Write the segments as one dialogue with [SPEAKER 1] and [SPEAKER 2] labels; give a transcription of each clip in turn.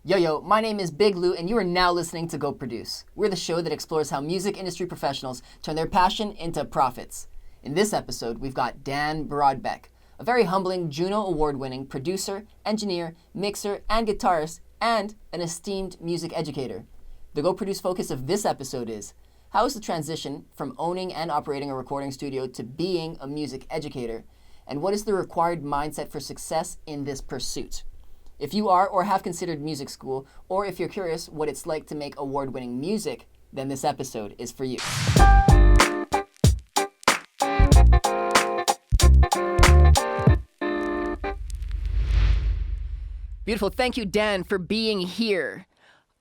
[SPEAKER 1] Yo, my name is Big Lou, and you are now listening to Go Produce. We're the show that explores how music industry professionals turn their passion into profits. In this episode, we've got Dan Brodbeck, a very humbling Juno Award-winning producer, engineer, mixer, and guitarist, and an esteemed music educator. The Go Produce focus of this episode is, how is the transition from owning and operating a recording studio to being a music educator? And what is the required mindset for success in this pursuit? If you are or have considered music school, or if you're curious what it's like to make award-winning music, then this episode is for you. Beautiful. Thank you, Dan, for being here.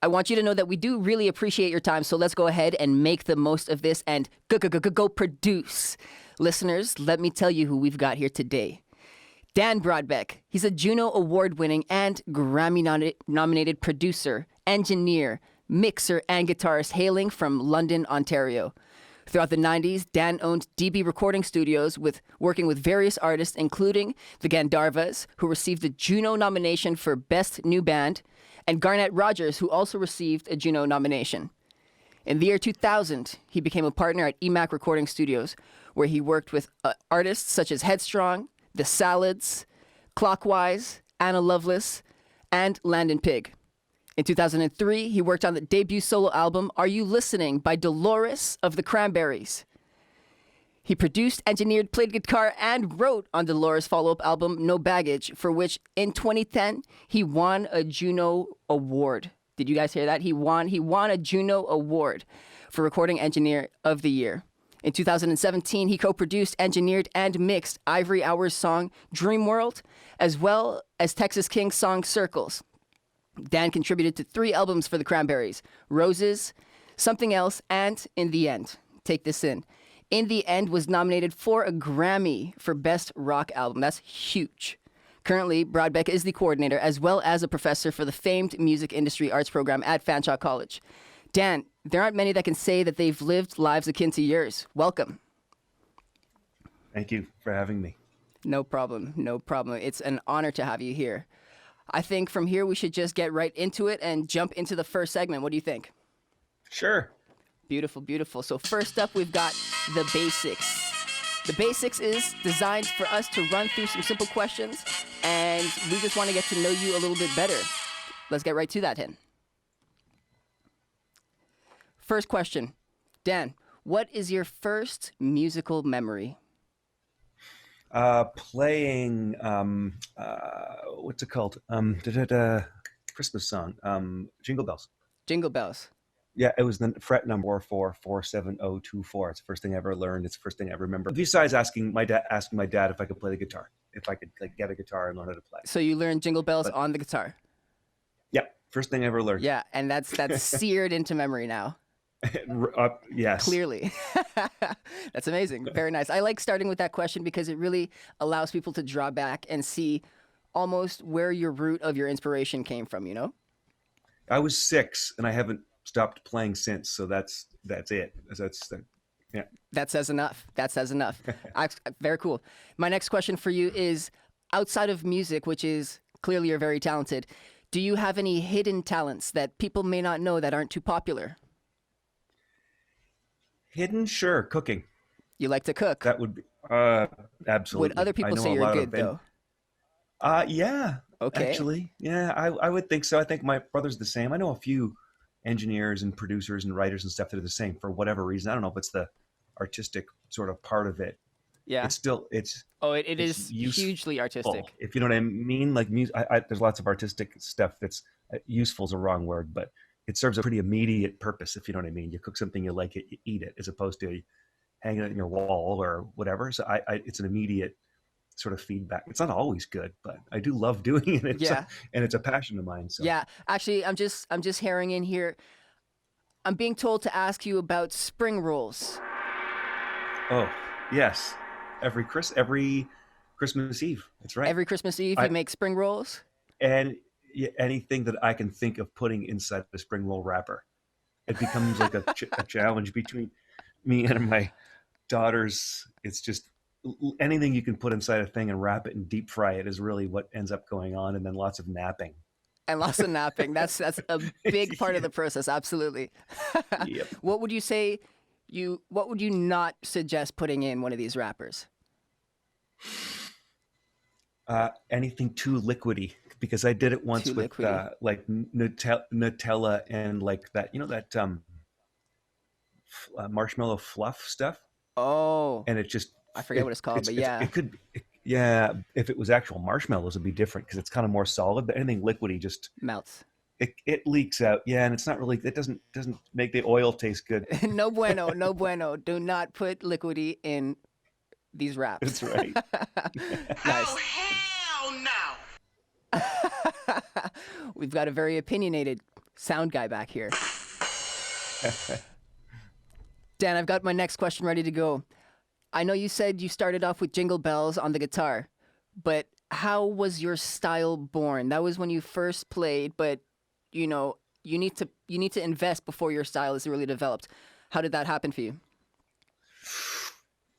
[SPEAKER 1] I want you to know that we do really appreciate your time, so let's go ahead and make the most of this and go produce. Listeners, let me tell you who we've got here today. Dan Brodbeck. He's a Juno Award-winning and Grammy-nominated producer, engineer, mixer, and guitarist hailing from London, Ontario. Throughout the 90s, Dan owned DB recording studios working with various artists, including the Gandharvas, who received a Juno nomination for Best New Band, and Garnet Rogers, who also received a Juno nomination. In the year 2000, he became a partner at EMAC Recording Studios, where he worked with artists such as Headstrong, The Salads, Clockwise, Anna Lovelace, and Landon Pig. In 2003, he worked on the debut solo album, Are You Listening? By Dolores of The Cranberries. He produced, engineered, played guitar, and wrote on Dolores' follow-up album, No Baggage, for which, in 2010, he won a Juno Award. Did you guys hear that? He won a Juno Award for Recording Engineer of the Year. In 2017, he co-produced, engineered, and mixed Ivory Hour's song Dream World, as well as Texas King's song Circles. Dan contributed to 3 albums for the Cranberries, Roses, Something Else, and In the End. Take this in. In the End was nominated for a Grammy for Best Rock Album. That's huge. Currently, Brodbeck is the coordinator as well as a professor for the famed Music Industry Arts program at Fanshawe College. Dan, there aren't many that can say that they've lived lives akin to yours. Welcome.
[SPEAKER 2] Thank you for having me.
[SPEAKER 1] No problem. It's an honor to have you here. I think from here we should just get right into it and jump into the first segment. What do you think?
[SPEAKER 2] Sure.
[SPEAKER 1] Beautiful. So first up, we've got the basics. The basics is designed for us to run through some simple questions, and we just want to get to know you a little bit better. Let's get right to that, then. First question. Dan, what is your first musical memory?
[SPEAKER 2] Playing, what's it called? Christmas song, Jingle Bells.
[SPEAKER 1] Jingle Bells.
[SPEAKER 2] Yeah, it was the fret number 47024. It's the first thing I ever learned. It's the first thing I ever remember. Besides asking my dad if I could play the guitar, if I could get a guitar and learn how to play.
[SPEAKER 1] So you learned Jingle Bells on the guitar?
[SPEAKER 2] Yeah, first thing I ever learned.
[SPEAKER 1] Yeah, and that's seared into memory now.
[SPEAKER 2] Yes.
[SPEAKER 1] Clearly. That's amazing. Very nice. I like starting with that question because it really allows people to draw back and see almost where your root of your inspiration came from, you know?
[SPEAKER 2] I was 6 and I haven't stopped playing since, so that's it. Yeah.
[SPEAKER 1] That says enough. Very cool. My next question for you is, outside of music, which is clearly you're very talented, do you have any hidden talents that people may not know that aren't too popular?
[SPEAKER 2] Hidden? Sure. Cooking.
[SPEAKER 1] You like to cook?
[SPEAKER 2] That would be, absolutely.
[SPEAKER 1] Would other people say you're good, though?
[SPEAKER 2] Yeah.
[SPEAKER 1] Okay.
[SPEAKER 2] Actually, yeah, I would think so. I think my brother's the same. I know a few engineers and producers and writers and stuff that are the same for whatever reason. I don't know if it's the artistic sort of part of it.
[SPEAKER 1] Yeah. It is hugely artistic.
[SPEAKER 2] If you know what I mean, like music. There's lots of artistic stuff that's useful is a wrong word, but it serves a pretty immediate purpose. If you know what I mean, you cook something, you like it, you eat it, as opposed to hanging it in your wall or whatever. So it's an immediate sort of feedback. It's not always good, but I do love doing it. And it's a passion of mine. So.
[SPEAKER 1] Yeah, actually, I'm just herring in here. I'm being told to ask you about spring rolls.
[SPEAKER 2] Oh, yes. Every Christmas Eve. That's right.
[SPEAKER 1] Every Christmas Eve, you make spring rolls?
[SPEAKER 2] And anything that I can think of putting inside the spring roll wrapper. It becomes like a challenge between me and my daughters. It's just anything you can put inside a thing and wrap it and deep fry it is really what ends up going on. And then lots of napping.
[SPEAKER 1] And lots of napping. That's a big part of the process. Absolutely.
[SPEAKER 2] Yep.
[SPEAKER 1] What would you say? What would you not suggest putting in one of these wrappers?
[SPEAKER 2] Anything too liquidy, because I did it once
[SPEAKER 1] Too
[SPEAKER 2] with
[SPEAKER 1] liquidy.
[SPEAKER 2] like Nutella and like that, that marshmallow fluff stuff,
[SPEAKER 1] Oh,
[SPEAKER 2] and it just
[SPEAKER 1] I forget what it's called, but yeah,
[SPEAKER 2] it could yeah, if it was actual marshmallows it'd be different because it's kind of more solid, but anything liquidy just
[SPEAKER 1] melts.
[SPEAKER 2] it leaks out. Yeah, and it's not really, it doesn't make the oil taste good.
[SPEAKER 1] No bueno, no bueno. Do not put liquidy in these wraps.
[SPEAKER 2] That's right.
[SPEAKER 1] Nice.
[SPEAKER 3] Oh, hell no!
[SPEAKER 1] We've got a very opinionated sound guy back here. Dan, I've got my next question ready to go. I know you said you started off with Jingle Bells on the guitar, but how was your style born? That was when you first played, but you need to invest before your style is really developed. How did that happen for you?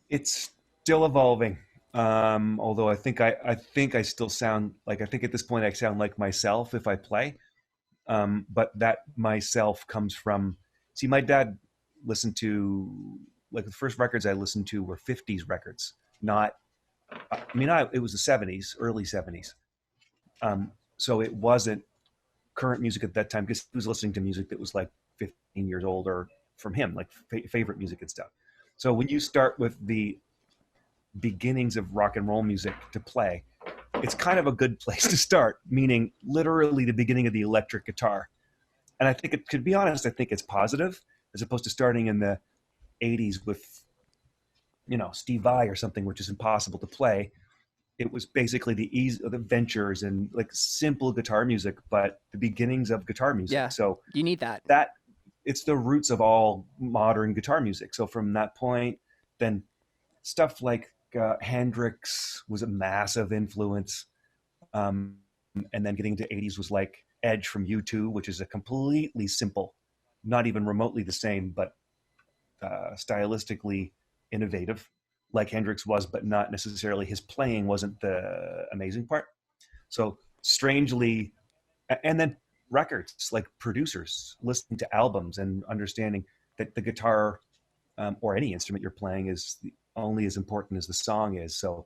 [SPEAKER 2] It's still evolving. Although I think I still sound like, I think at this point I sound like myself if I play. But that myself comes from, see, my dad listened to, like, the first records I listened to were 50s records, not, it was the 70s, early 70s. So it wasn't current music at that time, because he was listening to music that was like 15 years old or from him, like favorite music and stuff. So when you start with the beginnings of rock and roll music to play, it's kind of a good place to start, meaning literally the beginning of the electric guitar. And I think it, to be honest, I think it's positive, as opposed to starting in the 80s with, Steve Vai or something, which is impossible to play. It was basically the ventures and like simple guitar music, but the beginnings of guitar music.
[SPEAKER 1] Yeah,
[SPEAKER 2] So
[SPEAKER 1] you need that.
[SPEAKER 2] it's the roots of all modern guitar music. So from that point, then stuff like Hendrix was a massive influence. And then getting into 80s was like Edge from U2, which is a completely simple, not even remotely the same, but stylistically innovative, like Hendrix was, but not necessarily, his playing wasn't the amazing part. So strangely, and then records, like producers listening to albums and understanding that the guitar, or any instrument you're playing, is only as important as the song is. So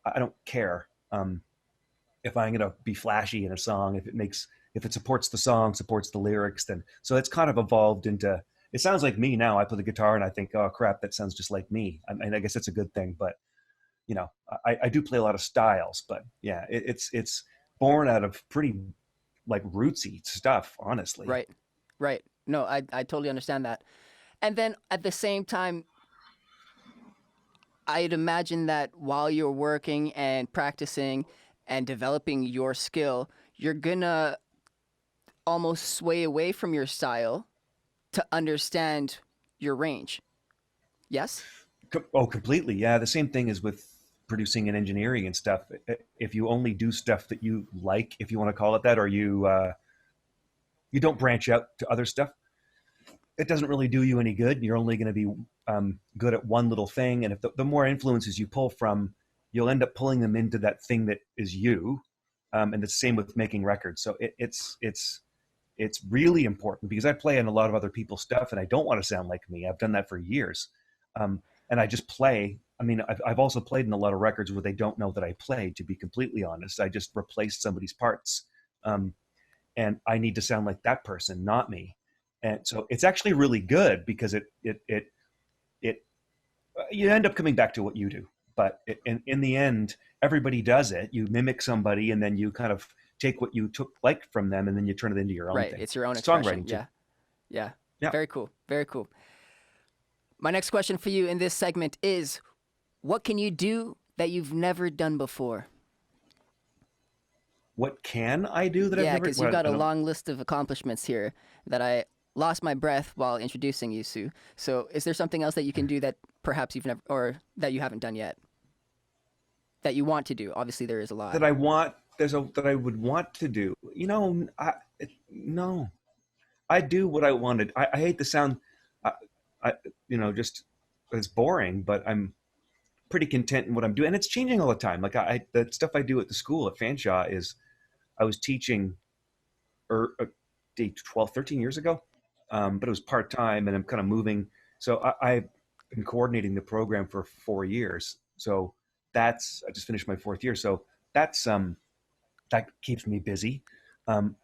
[SPEAKER 2] I don't care if I'm going to be flashy in a song, if it supports the song, supports the lyrics, then, so it's kind of evolved into, it sounds like me now. I play the guitar and I think, oh crap, that sounds just like me. And I guess that's a good thing, but I do play a lot of styles, but yeah, it's born out of pretty like rootsy stuff, honestly.
[SPEAKER 1] Right, right. No, I totally understand that. And then at the same time, I'd imagine that while you're working and practicing and developing your skill, you're gonna almost sway away from your style to understand your range. Yes?
[SPEAKER 2] Oh, completely. Yeah. The same thing is with producing and engineering and stuff. If you only do stuff that you like, if you want to call it that, or you don't branch out to other stuff, it doesn't really do you any good. You're only going to be good at one little thing. And if the more influences you pull from, you'll end up pulling them into that thing that is you. And the same with making records. So it's really important, because I play in a lot of other people's stuff and I don't want to sound like me. I've done that for years. And I just play. I've also played in a lot of records where they don't know that I played, to be completely honest. I just replaced somebody's parts. And I need to sound like that person, not me. And so it's actually really good, because it you end up coming back to what you do. But in the end, everybody does it. You mimic somebody, and then you kind of take what you like from them, and then you turn it into your own
[SPEAKER 1] Right.
[SPEAKER 2] thing.
[SPEAKER 1] It's your own expression.
[SPEAKER 2] Songwriting too.
[SPEAKER 1] Yeah. Yeah.
[SPEAKER 2] Yeah.
[SPEAKER 1] Very cool. Very cool. My next question for you in this segment is, what can you do that you've never done before?
[SPEAKER 2] What can I do that I've
[SPEAKER 1] Yeah,
[SPEAKER 2] never?
[SPEAKER 1] because you've got a long list of accomplishments here that I lost my breath while introducing you, Sue. So is there something else that you can do that perhaps you've never, or that you haven't done yet, that you want to do? Obviously, there is a lot.
[SPEAKER 2] that I would want to do. No, I do what I wanted. I hate the sound. Just, it's boring, but I'm pretty content in what I'm doing, and it's changing all the time. Like the stuff I do at the school at Fanshawe is, I was teaching 12, 13 years ago. But it was part-time and I'm kind of moving. So I've been coordinating the program for 4 years. So I just finished my 4th year. So that's, that keeps me busy.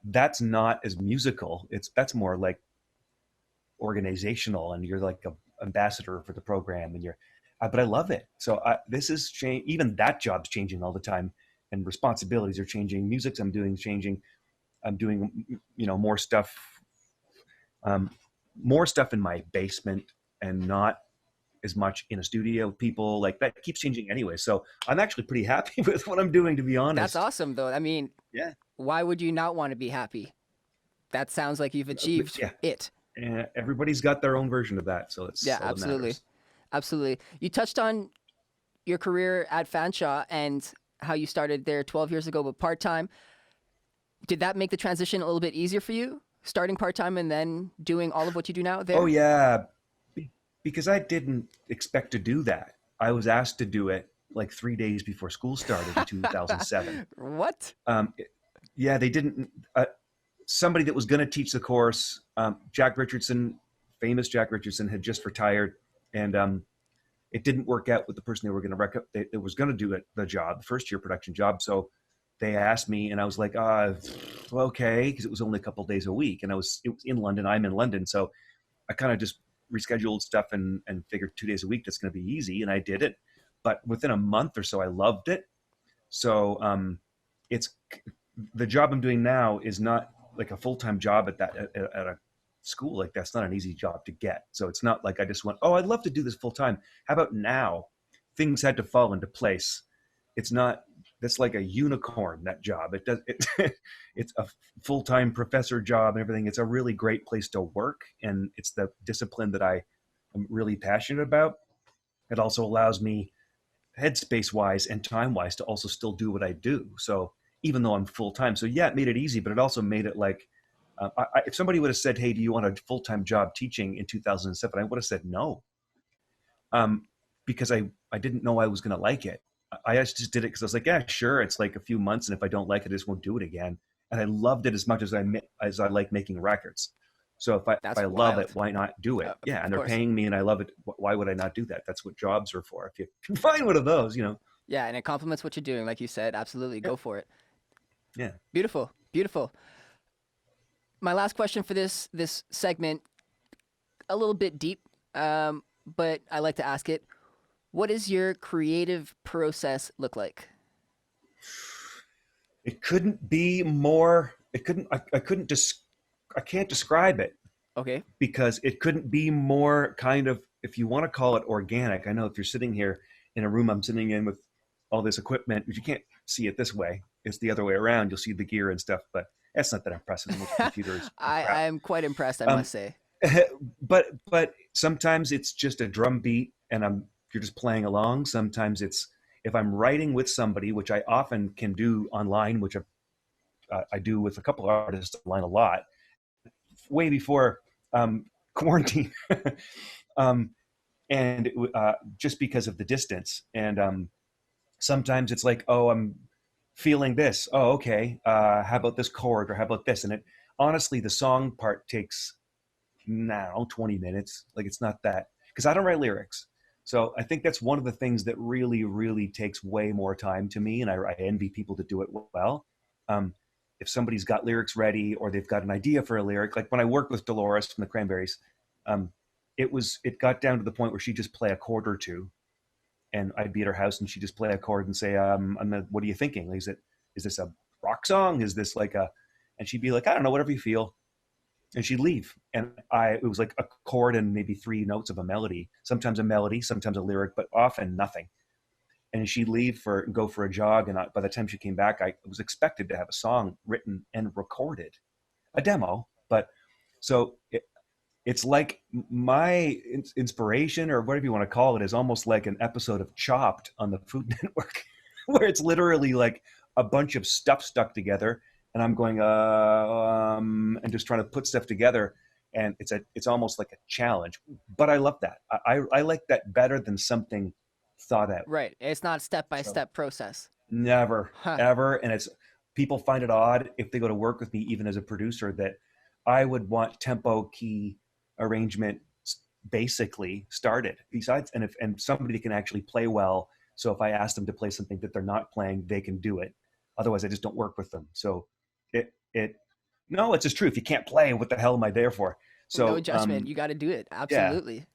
[SPEAKER 2] That's not as musical. That's more like organizational, and you're like a ambassador for the program, and but I love it. So this is change. Even that job's changing all the time, and responsibilities are changing. Music's I'm doing changing. I'm doing, more stuff, in my basement, and not as much in a studio with people. Like that keeps changing anyway. So I'm actually pretty happy with what I'm doing, to be honest.
[SPEAKER 1] That's awesome, though. I mean,
[SPEAKER 2] Yeah.
[SPEAKER 1] Why would you not want to be happy? That sounds like you've achieved it.
[SPEAKER 2] And everybody's got their own version of that. So it's all that matters.
[SPEAKER 1] Absolutely. You touched on your career at Fanshawe and how you started there 12 years ago, but part-time. Did that make the transition a little bit easier for you, starting part-time and then doing all of what you do now there?
[SPEAKER 2] Oh, yeah. Because I didn't expect to do that. I was asked to do it like 3 days before school started in 2007.
[SPEAKER 1] What?
[SPEAKER 2] Yeah, they didn't. Somebody that was going to teach the course, Jack Richardson, famous Jack Richardson, had just retired, and it didn't work out with the person they were going to it was going to do the job, the first year production job. So they asked me, and I was like, okay, because it was only a couple days a week, and it was in London. I'm in London, so I kind of just rescheduled stuff and figured 2 days a week that's going to be easy, and I did it. But within a month or so, I loved it. So it's the job I'm doing now is not like a full-time job at a school. Like that's not an easy job to get. So it's not like I just went, oh, I'd love to do this full-time. How about now? Things had to fall into place. It's not. That's like a unicorn, that job. It's a full-time professor job and everything. It's a really great place to work, and it's the discipline that I am really passionate about. It also allows me, headspace-wise and time-wise, to also still do what I do. So even though I'm full-time, so yeah, it made it easy, but it also made it like, if somebody would have said, hey, do you want a full-time job teaching in 2007? I would have said no, because I didn't know I was going to like it. I just did it because I was like, yeah, sure. It's like a few months, and if I don't like it, I just won't do it again. And I loved it as much as I like making records. So if I love it, why not do it? Yeah, and they're paying me, and I love it. Why would I not do that? That's what jobs are for. If you can find one of those,
[SPEAKER 1] Yeah, and it complements what you're doing, like you said. Absolutely, go for it.
[SPEAKER 2] Yeah.
[SPEAKER 1] Beautiful, beautiful. My last question for this segment, a little bit deep, but I like to ask it. What does your creative process look like?
[SPEAKER 2] It couldn't be more. It couldn't. I couldn't just. I can't describe it.
[SPEAKER 1] Okay.
[SPEAKER 2] Because it couldn't be more kind of, if you want to call it organic. I know if you're sitting here in a room I'm sitting in with all this equipment, but you can't see it this way. It's the other way around. You'll see the gear and stuff, but that's not that impressive with computers.
[SPEAKER 1] I am quite impressed, I must say.
[SPEAKER 2] But sometimes it's just a drum beat and you're just playing along. Sometimes it's, if I'm writing with somebody, which I often can do online, which I do with a couple of artists online a lot, way before quarantine, and just because of the distance. And sometimes it's like, oh, I'm feeling this. Oh, okay. How about this chord, or how about this? And it honestly, the song part takes now 20 minutes. Like it's not that, because I don't write lyrics. So I think that's one of the things that really, really takes way more time to me, and I envy people that do it well. If somebody's got lyrics ready, or they've got an idea for a lyric, like when I worked with Dolores from The Cranberries, it got down to the point where she'd just play a chord or two, and I'd be at her house and she'd just play a chord and say, what are you thinking? Is this a rock song? Is this like and she'd be like, I don't know, whatever you feel. And she'd leave. And it was like a chord and maybe 3 notes of a melody, sometimes a lyric, but often nothing. And she'd leave and go for a jog. And by the time she came back, I was expected to have a song written and recorded, a demo. But so it's like my inspiration, or whatever you want to call it, is almost like an episode of Chopped on the Food Network, where it's literally like a bunch of stuff stuck together. And I'm going, and just trying to put stuff together. And it's almost like a challenge, but I love that. I like that better than something thought out.
[SPEAKER 1] Right. It's not step-by-step process.
[SPEAKER 2] Never, ever. And people find it odd if they go to work with me, even as a producer, that I would want tempo, key, arrangement basically started. Besides, and somebody can actually play well. So if I ask them to play something that they're not playing, they can do it. Otherwise, I just don't work with them. So no, it's just true. If you can't play, what the hell am I there for? So
[SPEAKER 1] No judgment. You got to do it.
[SPEAKER 2] yeah.
[SPEAKER 1] Absolutely.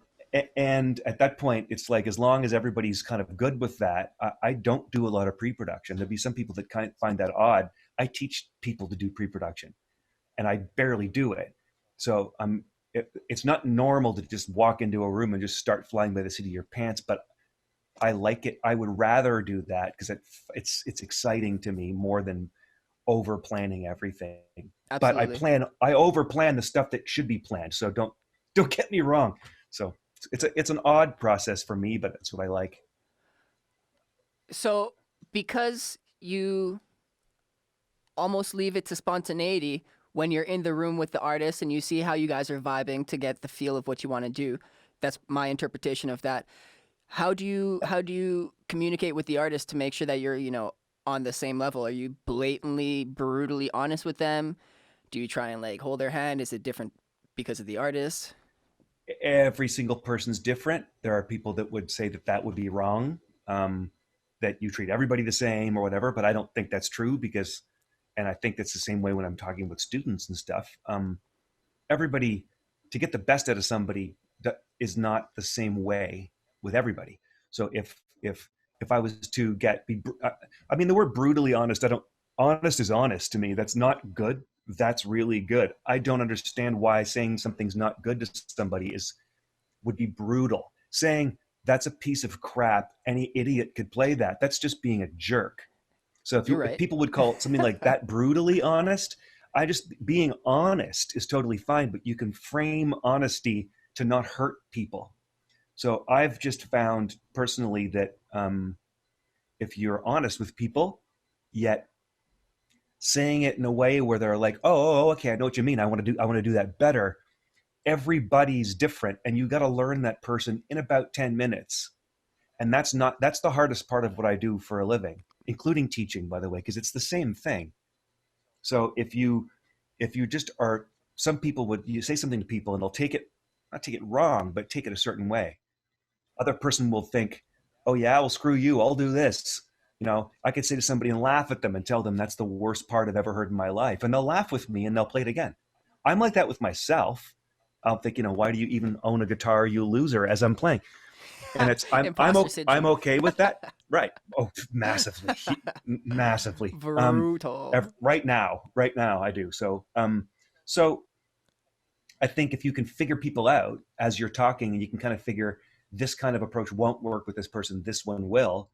[SPEAKER 2] And at that point, it's like, as long as everybody's kind of good with that, I don't do a lot of pre-production. There'll be some people that kind of find that odd. I teach people to do pre-production, and I barely do it. So it's not normal to just walk into a room and just start flying by the seat of your pants, but I like it. I would rather do that because it's exciting to me more than over planning everything.
[SPEAKER 1] Absolutely.
[SPEAKER 2] But I over plan the stuff that should be planned. So don't get me wrong. So it's an odd process for me, but that's what I like.
[SPEAKER 1] So because you almost leave it to spontaneity when you're in the room with the artist and you see how you guys are vibing to get the feel of what you want to do. That's my interpretation of that. How do you communicate with the artist to make sure that you're, on the same level? Are you blatantly, brutally honest with them? Do you try and like hold their hand? Is it different because of the artist?
[SPEAKER 2] Every single person's different. There are people that would say that would be wrong, that you treat everybody the same or whatever, but I don't think that's true and I think that's the same way when I'm talking with students and stuff. Everybody, to get the best out of somebody, is not the same way with everybody. So if I was to the word brutally honest, honest is honest to me. That's not good. That's really good. I don't understand why saying something's not good to somebody would be brutal. Saying that's a piece of crap, any idiot could play that. That's just being a jerk. So if people would call something like that brutally honest, being honest is totally fine, but you can frame honesty to not hurt people. So I've just found personally that if you're honest with people, yet saying it in a way where they're like, oh, okay, I know what you mean. I want to do that better. Everybody's different, and you got to learn that person in about 10 minutes. And that's the hardest part of what I do for a living, including teaching, by the way, because it's the same thing. So if you just are, some people you say something to people and they'll not take it wrong, but take it a certain way. Other person will think, oh yeah, well, screw you, I'll do this. I could say to somebody and laugh at them and tell them that's the worst part I've ever heard in my life. And they'll laugh with me and they'll play it again. I'm like that with myself. I'll think, why do you even own a guitar, you loser, as I'm playing? And I'm okay with that. Right. Oh, massively, massively.
[SPEAKER 1] Brutal.
[SPEAKER 2] Right now I do. So I think if you can figure people out as you're talking, and you can kind of figure this kind of approach won't work with this person, this one will,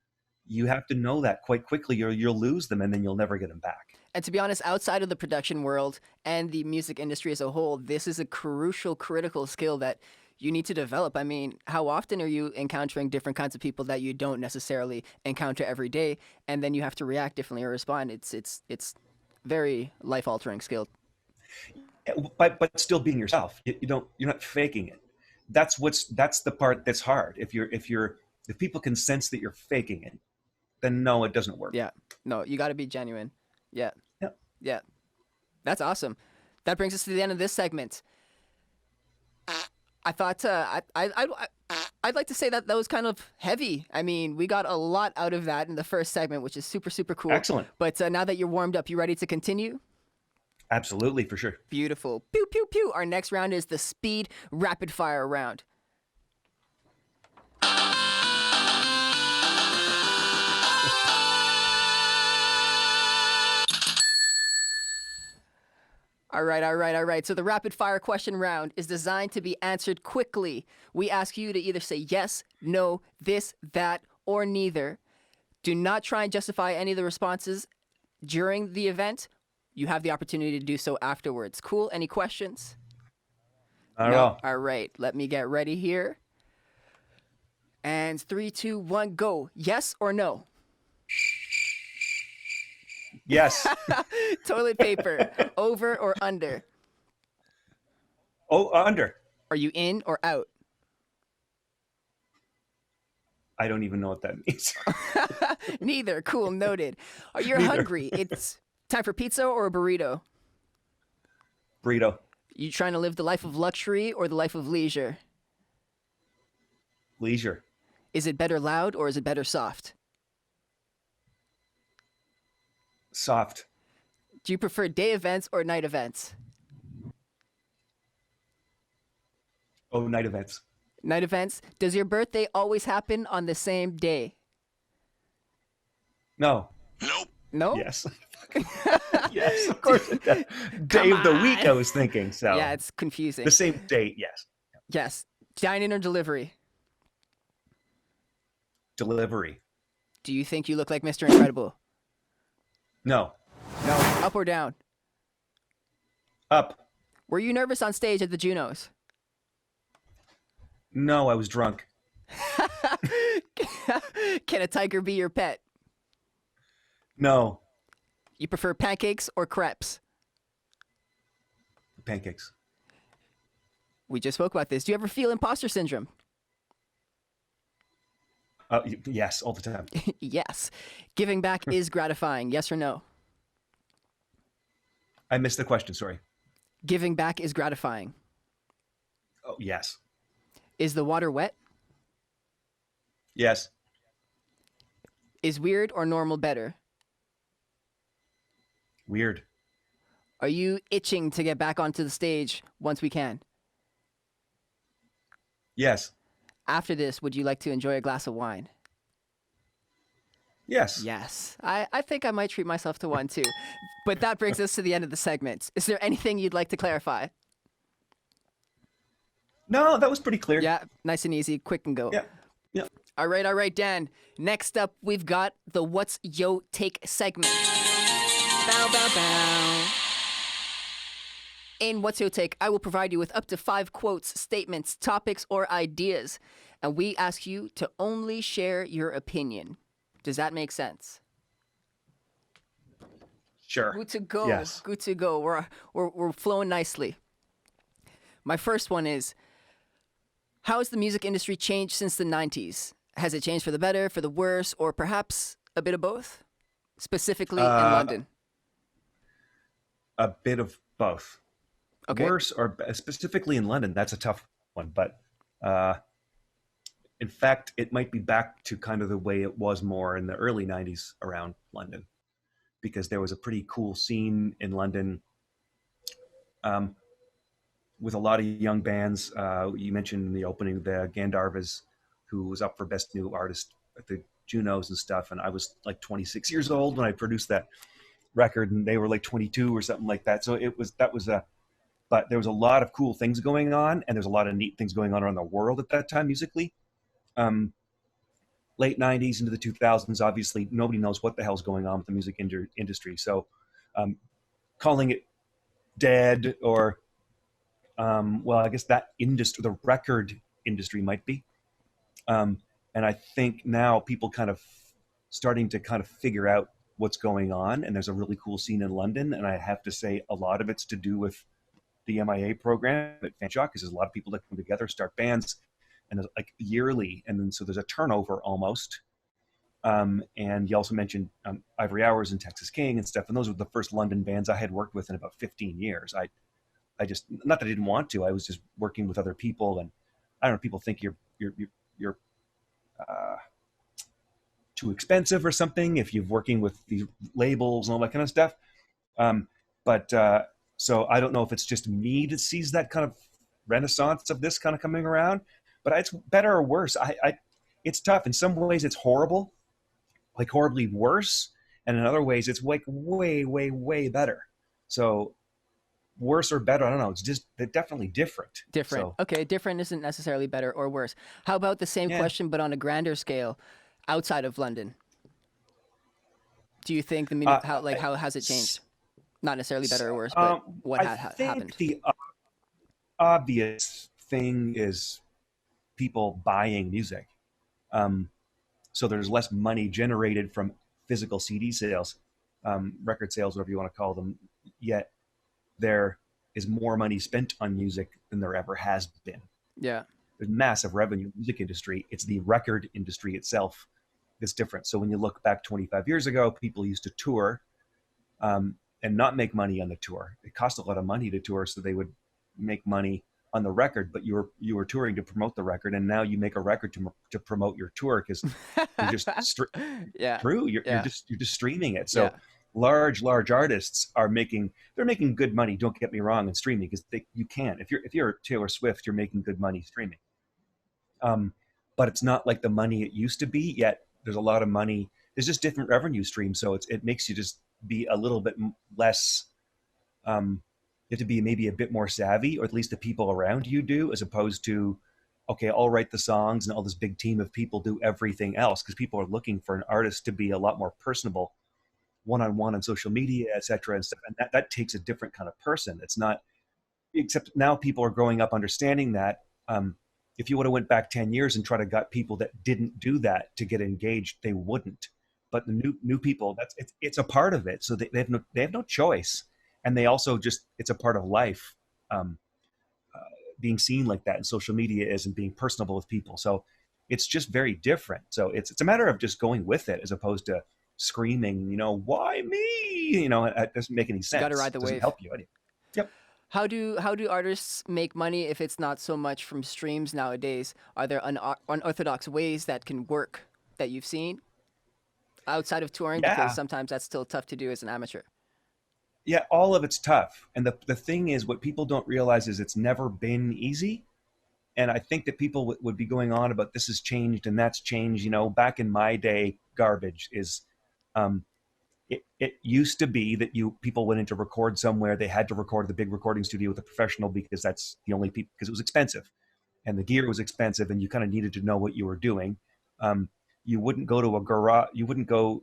[SPEAKER 2] you have to know that quite quickly or you'll lose them and then you'll never get them back.
[SPEAKER 1] And to be honest, outside of the production world and the music industry as a whole, this is a critical skill that you need to develop. I mean, how often are you encountering different kinds of people that you don't necessarily encounter every day, and then you have to react differently or respond? It's very life-altering skill.
[SPEAKER 2] But still being yourself. You're not faking it. That's the part that's hard. If people can sense that you're faking it, then no, it doesn't work.
[SPEAKER 1] Yeah. No, you got to be genuine. Yeah.
[SPEAKER 2] Yeah.
[SPEAKER 1] Yeah. That's awesome. That brings us to the end of this segment. I thought I'd like to say that was kind of heavy. I mean, we got a lot out of that in the first segment, which is super, super cool.
[SPEAKER 2] Excellent.
[SPEAKER 1] But now that you're warmed up, you ready to continue?
[SPEAKER 2] Absolutely, for sure.
[SPEAKER 1] Beautiful. Pew, pew, pew. Our next round is the speed rapid fire round. All right. So the rapid fire question round is designed to be answered quickly. We ask you to either say yes, no, this, that, or neither. Do not try and justify any of the responses during the event. You have the opportunity to do so afterwards. Cool? Any questions?
[SPEAKER 2] No.
[SPEAKER 1] All right. Let me get ready here. And 3, 2, 1, go. Yes or no?
[SPEAKER 2] Yes.
[SPEAKER 1] Toilet paper, over or under?
[SPEAKER 2] Oh, under.
[SPEAKER 1] Are you in or out?
[SPEAKER 2] I don't even know what that means.
[SPEAKER 1] Neither. Cool. Noted. Are you hungry? It's Time for pizza or a burrito?
[SPEAKER 2] Burrito.
[SPEAKER 1] You trying to live the life of luxury or the life of leisure?
[SPEAKER 2] Leisure.
[SPEAKER 1] Is it better loud or is it better soft?
[SPEAKER 2] Soft.
[SPEAKER 1] Do you prefer day events or night events?
[SPEAKER 2] Oh, night events.
[SPEAKER 1] Night events. Does your birthday always happen on the same day?
[SPEAKER 2] No.
[SPEAKER 3] Nope.
[SPEAKER 1] No?
[SPEAKER 2] Yes. Yes, of course it does. Day of the week, I was thinking. So
[SPEAKER 1] Yeah, it's confusing.
[SPEAKER 2] the same date, yes.
[SPEAKER 1] Yes. Dine-in or delivery?
[SPEAKER 2] Delivery.
[SPEAKER 1] Do you think you look like Mr. Incredible?
[SPEAKER 2] No.
[SPEAKER 1] No. Up or down?
[SPEAKER 2] Up.
[SPEAKER 1] Were you nervous on stage at the Junos?
[SPEAKER 2] No, I was drunk.
[SPEAKER 1] Can a tiger be your pet?
[SPEAKER 2] No.
[SPEAKER 1] You prefer pancakes or crepes?
[SPEAKER 2] Pancakes.
[SPEAKER 1] We just spoke about this. Do you ever feel imposter syndrome?
[SPEAKER 2] Yes, all the time.
[SPEAKER 1] Yes. Giving back is gratifying. Yes or no?
[SPEAKER 2] I missed the question, sorry.
[SPEAKER 1] Giving back is gratifying.
[SPEAKER 2] Oh, yes.
[SPEAKER 1] Is the water wet?
[SPEAKER 2] Yes.
[SPEAKER 1] Is weird or normal better?
[SPEAKER 2] Weird.
[SPEAKER 1] Are you itching to get back onto the stage once we can?
[SPEAKER 2] Yes.
[SPEAKER 1] After this, would you like to enjoy a glass of wine?
[SPEAKER 2] Yes.
[SPEAKER 1] Yes. I think I might treat myself to one too. But that brings us to the end of the segment. Is there anything you'd like to clarify?
[SPEAKER 2] No, that was pretty clear.
[SPEAKER 1] Yeah, nice and easy, quick and go.
[SPEAKER 2] Yeah. Yeah.
[SPEAKER 1] All right, Dan. Next up, we've got the What's Yo Take segment. Bow, bow, bow. In What's Yo Take, I will provide you with up to 5 quotes, statements, topics, or ideas, and we ask you to only share your opinion. Does that make sense?
[SPEAKER 2] Sure.
[SPEAKER 1] Good to go.
[SPEAKER 2] Yes.
[SPEAKER 1] Good to go. We're flowing nicely. My first one is, how has the music industry changed since the 90s? Has it changed for the better, for the worse, or perhaps a bit of both? Specifically in London.
[SPEAKER 2] A bit of both.
[SPEAKER 1] Okay.
[SPEAKER 2] Worse or specifically in London, that's a tough one. But in fact, it might be back to kind of the way it was more in the early 90s around London, because there was a pretty cool scene in London with a lot of young bands. You mentioned in the opening the Gandharvas, who was up for Best New Artist at the Junos and stuff. And I was like 26 years old when I produced that record, and they were like 22 or something like that. So but there was a lot of cool things going on, and there's a lot of neat things going on around the world at that time musically. Late 90s into the 2000s, obviously nobody knows what the hell's going on with the music industry. So calling it dead or, well, I guess that industry, the record industry might be. And I think now people kind of starting to kind of figure out what's going on. And there's a really cool scene in London. And I have to say a lot of it's to do with the MIA program at Fanshawe, because there's a lot of people that come together, start bands, and there's like yearly. And then so there's a turnover almost. And you also mentioned Ivory Hours and Texas King and stuff. And those were the first London bands I had worked with in about 15 years. I just, not that I didn't want to, I was just working with other people. And I don't know, people think you're too expensive or something if you're working with these labels and all that kind of stuff. So I don't know if it's just me that sees that kind of renaissance of this kind of coming around, but it's better or worse. It's tough. In some ways it's horrible, like horribly worse. And in other ways it's like way, way, way better. So worse or better, I don't know. It's just, they're definitely different.
[SPEAKER 1] Different.
[SPEAKER 2] So,
[SPEAKER 1] Okay, different isn't necessarily better or worse. How about the same question, but on a grander scale outside of London? Do you think how has it changed? Not necessarily better or worse, but what happened?
[SPEAKER 2] I think the obvious thing is people buying music. So there's less money generated from physical CD sales, record sales, whatever you want to call them, yet there is more money spent on music than there ever has been.
[SPEAKER 1] Yeah.
[SPEAKER 2] There's massive revenue in the music industry. It's the record industry itself that's different. So when you look back 25 years ago, people used to tour. and not make money on the tour. It cost a lot of money to tour, so they would make money on the record, but you were touring to promote the record, and now you make a record to promote your tour because you're just
[SPEAKER 1] Yeah.
[SPEAKER 2] true.
[SPEAKER 1] Yeah.
[SPEAKER 2] You're just streaming it.
[SPEAKER 1] Yeah.
[SPEAKER 2] So large artists are making good money. Don't get me wrong in streaming because you can. If you're Taylor Swift, you're making good money streaming. But it's not like the money it used to be. Yet there's a lot of money. There's just different revenue streams, so it makes you just be a little bit less. You have to be maybe a bit more savvy, or at least the people around you do, as opposed to, okay, I'll write the songs and all this big team of people do everything else, because people are looking for an artist to be a lot more personable, one-on-one on social media, et cetera, and stuff. And that takes a different kind of person. It's not, except now people are growing up understanding that. If you would have went back 10 years and tried to got people that didn't do that to get engaged, they wouldn't. But the new people, it's a part of it. So they have no choice. And they also it's a part of life, being seen like that. And social media is, and being personable with people. So it's just very different. So it's a matter of just going with it, as opposed to screaming, why me? It doesn't make any sense.
[SPEAKER 1] You got to ride the
[SPEAKER 2] doesn't
[SPEAKER 1] wave.
[SPEAKER 2] help you. Yep.
[SPEAKER 1] How do artists make money if it's not so much from streams nowadays? Are there unorthodox ways that can work that you've seen outside of touring?
[SPEAKER 2] Yeah.
[SPEAKER 1] Because sometimes that's still tough to do as an amateur.
[SPEAKER 2] Yeah, all of it's tough. And the thing is, what people don't realize is it's never been easy. And I think that people would be going on about this has changed and that's changed. Back in my day, garbage is, it used to be that people went in to record somewhere. They had to record at the big recording studio with a professional, because that's the only people, because it was expensive and the gear was expensive and you kind of needed to know what you were doing. You wouldn't go to a garage. You wouldn't go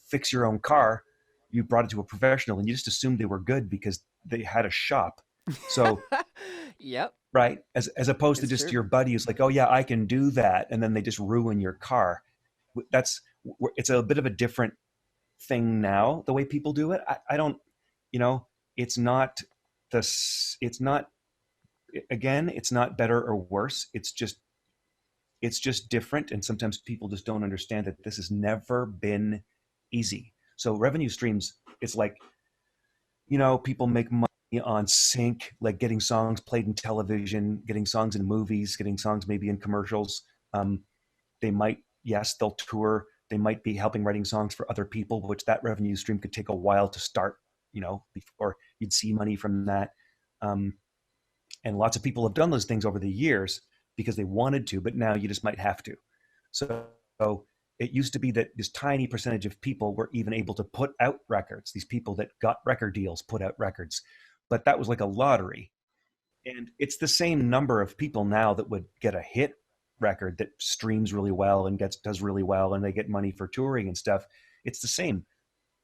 [SPEAKER 2] fix your own car. You brought it to a professional and you just assumed they were good because they had a shop. So,
[SPEAKER 1] Yep.
[SPEAKER 2] Right. As opposed to
[SPEAKER 1] It's
[SPEAKER 2] just
[SPEAKER 1] true.
[SPEAKER 2] your buddy who's like, oh yeah, I can do that. And then they just ruin your car. It's a bit of a different thing now, the way people do it. I don't, it's not again, it's not better or worse. It's just different. And sometimes people just don't understand that this has never been easy. So revenue streams, it's like, people make money on sync, like getting songs played in television, getting songs in movies, getting songs maybe in commercials. They'll tour. They might be helping writing songs for other people, which that revenue stream could take a while to start, before you'd see money from that. And lots of people have done those things over the years because they wanted to, but now you just might have to. So it used to be that this tiny percentage of people were even able to put out records. These people that got record deals put out records, but that was like a lottery. And it's the same number of people now that would get a hit record that streams really well and does really well, and they get money for touring and stuff. It's the same.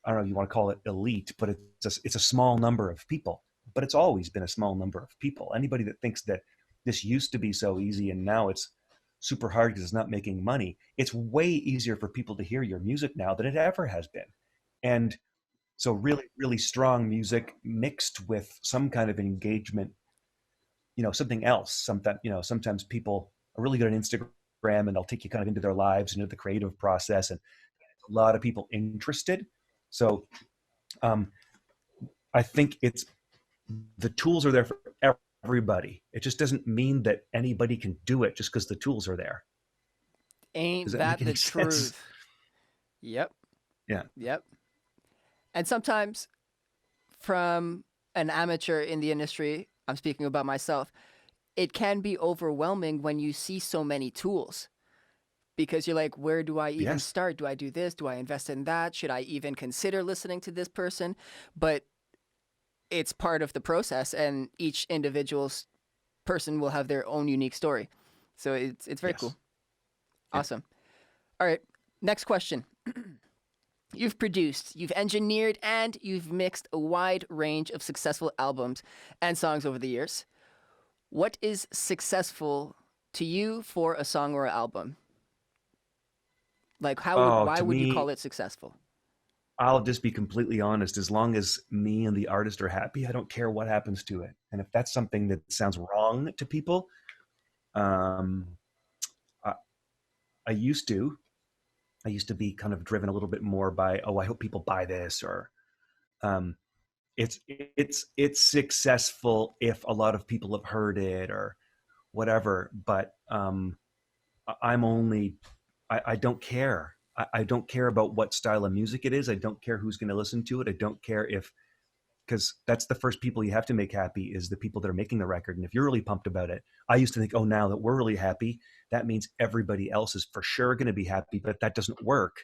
[SPEAKER 2] I don't know if you want to call it elite, but it's a small number of people. But it's always been a small number of people. Anybody that thinks that this used to be so easy and now it's super hard because it's not making money, it's way easier for people to hear your music now than it ever has been. And so really, really strong music mixed with some kind of engagement, something else. Sometimes people are really good on Instagram and they'll take you kind of into their lives and into the creative process, and a lot of people interested. So I think the tools are there for everybody. It just doesn't mean that anybody can do it just because the tools are there.
[SPEAKER 1] Ain't
[SPEAKER 2] Does that
[SPEAKER 1] that
[SPEAKER 2] make any
[SPEAKER 1] the
[SPEAKER 2] sense?
[SPEAKER 1] truth? Yep.
[SPEAKER 2] Yeah.
[SPEAKER 1] Yep. And sometimes from an amateur in the industry, I'm speaking about myself, it can be overwhelming when you see so many tools, because you're like, where do I even
[SPEAKER 2] Yes.
[SPEAKER 1] start? Do I do this? Do I invest in that? Should I even consider listening to this person? But it's part of the process, and each individual person will have their own unique story. So it's very
[SPEAKER 2] Yes.
[SPEAKER 1] cool.
[SPEAKER 2] Yeah.
[SPEAKER 1] Awesome. All right. Next question. You've produced, you've engineered, and you've mixed a wide range of successful albums and songs over the years. What is successful to you for a song or an album? Like, why
[SPEAKER 2] To
[SPEAKER 1] would you
[SPEAKER 2] me,
[SPEAKER 1] call it successful?
[SPEAKER 2] I'll just be completely honest. As long as me and the artist are happy, I don't care what happens to it. And if that's something that sounds wrong to people, I used to, I used to be kind of driven a little bit more by, oh, I hope people buy this, or um, it's successful if a lot of people have heard it or whatever. But I'm only, I don't care. I don't care about what style of music it is. I don't care who's going to listen to it. I don't care if, because that's the first people you have to make happy is the people that are making the record. And if you're really pumped about it, I used to think, oh, now that we're really happy, that means everybody else is for sure going to be happy, but that doesn't work.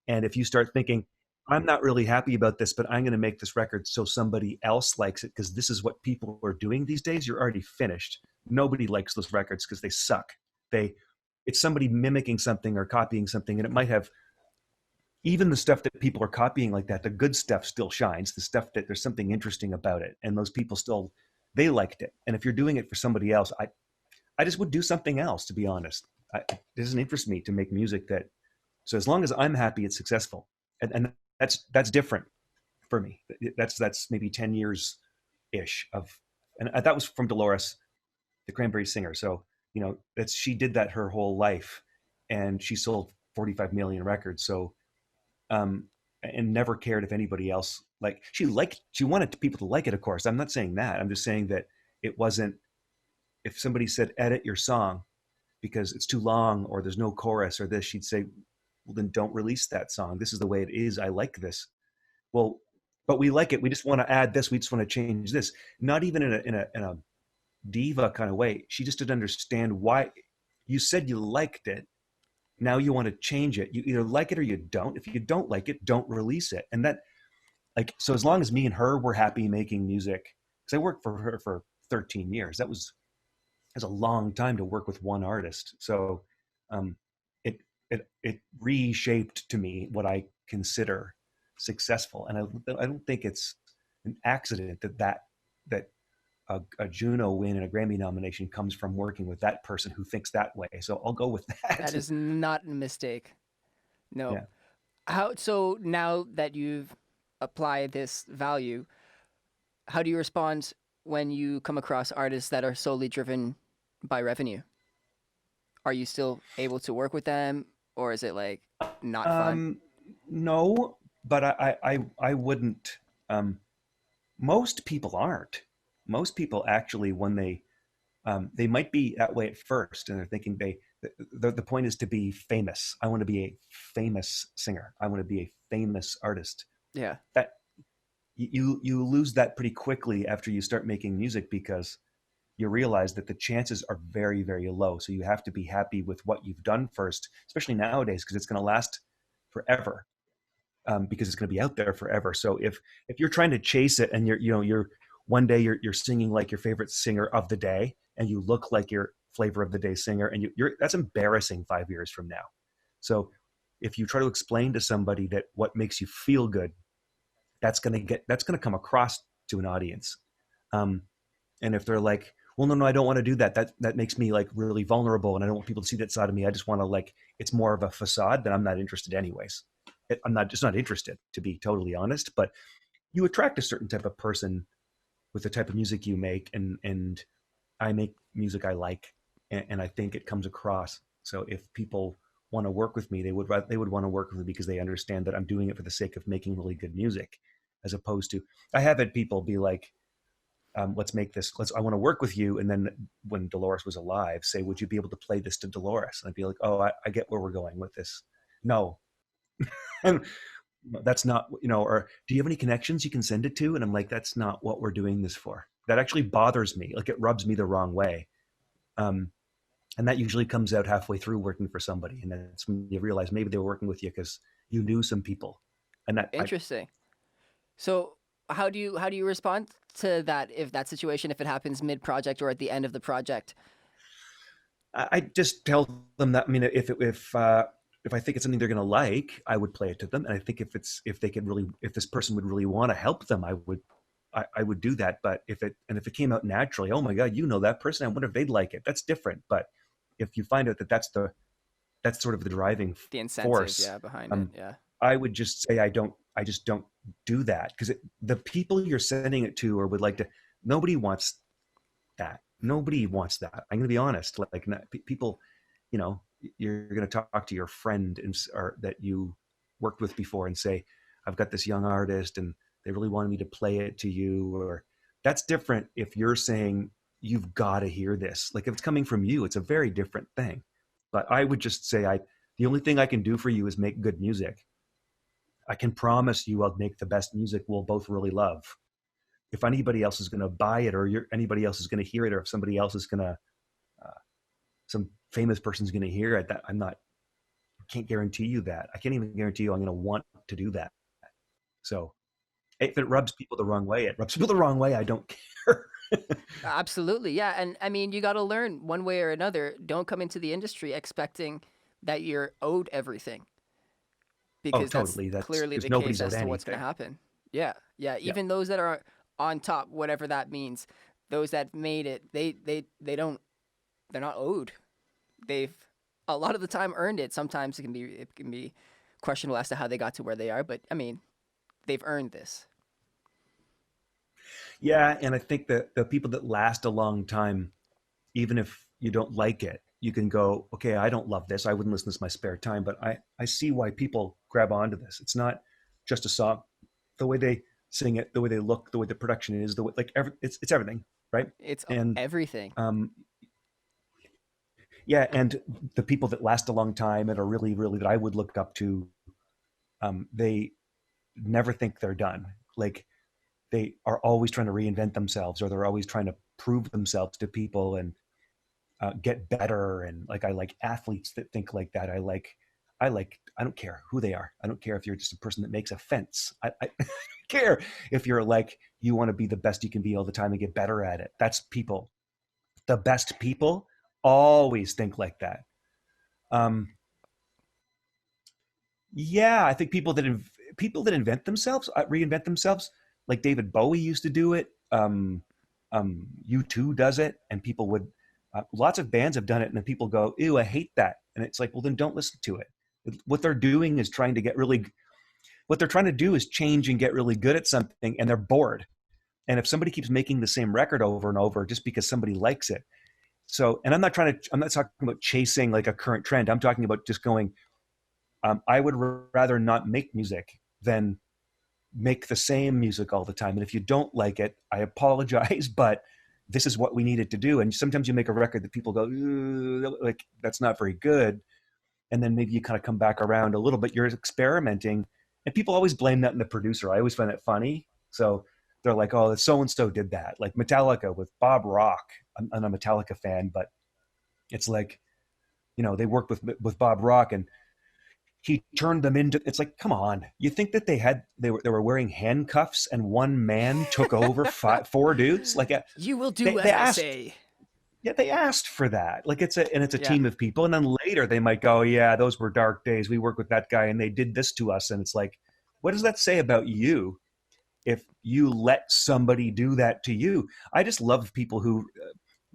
[SPEAKER 2] And if you start thinking, I'm not really happy about this, but I'm going to make this record so somebody else likes it because this is what people are doing these days, you're already finished. Nobody likes those records because they suck. It's somebody mimicking something or copying something, and it might have even the stuff that people are copying like that, the good stuff still shines, the stuff that there's something interesting about it. And those people still, they liked it. And if you're doing it for somebody else, I just would do something else, to be honest. It doesn't interest me to make music that, so as long as I'm happy, it's successful. And that's different for me. That's maybe 10 years ish of, and that was from Dolores, the Cranberries singer. So, she did that her whole life, and she sold 45 million records. So, and never cared if anybody else she wanted people to like it. Of course, I'm not saying that. I'm just saying that it wasn't, if somebody said, edit your song because it's too long or there's no chorus or this, she'd say, well, then don't release that song. This is the way it is. I like this. Well, but we like it. We just want to add this. We just want to change this. Not even in a diva kind of way. She just didn't understand why you said you liked it. Now you want to change it. You either like it or you don't. If you don't like it, don't release it. And that, so as long as me and her were happy making music, because I worked for her for 13 years, that's a long time to work with one artist. So it reshaped to me what I consider successful. And I don't think it's an accident that a Juno win and a Grammy nomination comes from working with that person who thinks that way. So I'll go with that.
[SPEAKER 1] That is not a mistake. No.
[SPEAKER 2] Yeah.
[SPEAKER 1] So now that you've applied this value, how do you respond when you come across artists that are solely driven by revenue? Are you still able to work with them, or is it not fun?
[SPEAKER 2] No, but I wouldn't. Most people aren't. Most people actually, when they might be that way at first, and they're thinking the point is to be famous. I want to be a famous singer. I want to be a famous artist.
[SPEAKER 1] Yeah.
[SPEAKER 2] That you lose that pretty quickly after you start making music, because you realize that the chances are very, very low. So you have to be happy with what you've done first, especially nowadays, because it's going to last forever. Because it's going to be out there forever. So if you're trying to chase it and you're one day you're singing like your favorite singer of the day, and you look like your flavor of the day singer, and that's embarrassing 5 years from now. So if you try to explain to somebody that what makes you feel good, that's going to come across to an audience. And if they're like, well, no, I don't want to do that. That makes me really vulnerable, and I don't want people to see that side of me. I just want to it's more of a facade. Then I'm not interested anyways. I'm not interested, to be totally honest. But you attract a certain type of person with the type of music you make, and I make music I like, and I think it comes across. So if people want to work with me, they would want to work with me because they understand that I'm doing it for the sake of making really good music, as opposed to, I have had people be like, let's make this, I want to work with you. And then when Dolores was alive, say, would you be able to play this to Dolores? And I'd be like, oh, I get where we're going with this. No. And that's not, or do you have any connections you can send it to? And I'm like, that's not what we're doing this for. That actually bothers me. It rubs me the wrong way. And that usually comes out halfway through working for somebody. And that's when you realize maybe they were working with you because you knew some people. And that
[SPEAKER 1] Interesting. So how do you respond to that, if that situation, if it happens mid-project or at the end of the project?
[SPEAKER 2] I just tell them that, if I think it's something they're going to like, I would play it to them. And I think if this person would really want to help them, I would do that. But if it came out naturally, oh my God, that person, I wonder if they'd like it. That's different. But if you find out that that's sort of the driving
[SPEAKER 1] the incentive,
[SPEAKER 2] force,
[SPEAKER 1] behind it. Yeah.
[SPEAKER 2] I would just say, I just don't do that, because the people you're sending it to or would like to, nobody wants that. Nobody wants that. I'm going to be honest. People, you're going to talk to your friend or that you worked with before and say, I've got this young artist and they really wanted me to play it to you. Or that's different if you're saying, you've got to hear this. Like if it's coming from you, it's a very different thing. But I would just say, the only thing I can do for you is make good music. I can promise you I'll make the best music we'll both really love. If anybody else is going to buy it, or anybody else is going to hear it, or if somebody else is going to, some famous person's going to hear it, that can't guarantee you that. I can't even guarantee you I'm going to want to do that. So if it rubs people the wrong way, it rubs people the wrong way. I don't care.
[SPEAKER 1] Absolutely. Yeah. And I mean, you got to learn one way or another. Don't come into the industry expecting that you're owed everything. Because
[SPEAKER 2] totally.
[SPEAKER 1] That's clearly the
[SPEAKER 2] nobody's
[SPEAKER 1] case as
[SPEAKER 2] owed
[SPEAKER 1] to what's going to happen. Yeah. Yeah. Even those that are on top, whatever that means, those that made it, they're not owed. They've a lot of the time earned it. Sometimes it can be questionable as to how they got to where they are, but I mean, they've earned this.
[SPEAKER 2] Yeah, and I think that the people that last a long time, even if you don't like it, you can go, okay, I don't love this. I wouldn't listen to this in my spare time, but I see why people grab onto this. It's not just a song. The way they sing it, the way they look, the way the production is, the way it's everything, right?
[SPEAKER 1] It's
[SPEAKER 2] and
[SPEAKER 1] everything.
[SPEAKER 2] Yeah, and the people that last a long time and are really, really that I would look up to, they never think they're done. Like they are always trying to reinvent themselves, or they're always trying to prove themselves to people and get better. And like I like athletes that think like that. I don't care who they are. I don't care if you're just a person that makes a fence. I don't care if you're like, you want to be the best you can be all the time and get better at it. That's people. The best people always think like that. Yeah, I think people that invent themselves, reinvent themselves, like David Bowie used to do it. U2 does it, and people would. Lots of bands have done it, and then people go, "Ew, I hate that," and it's like, well, then don't listen to it. What they're doing is trying to get really. What they're trying to do is change and get really good at something, and they're bored. And if somebody keeps making the same record over and over just because somebody likes it, so, and I'm not talking about chasing like a current trend. I'm talking about just going, I would rather not make music than make the same music all the time. And if you don't like it, I apologize, but this is what we needed to do. And sometimes you make a record that people go, like, that's not very good. And then maybe you kind of come back around a little bit. You're experimenting. And people always blame that in the producer. I always find that funny. So they're like, oh, so-and-so did that. Like Metallica with Bob Rock. I'm a Metallica fan, but it's like, they worked with Bob Rock and he turned them into, it's like, come on. You think that they were wearing handcuffs and one man took over four dudes? Like
[SPEAKER 1] you will do as I say.
[SPEAKER 2] Yeah, they asked for that. Like it's a team of people. And then later they might go, yeah, those were dark days. We worked with that guy and they did this to us. And it's like, what does that say about you if you let somebody do that to you? I just love people who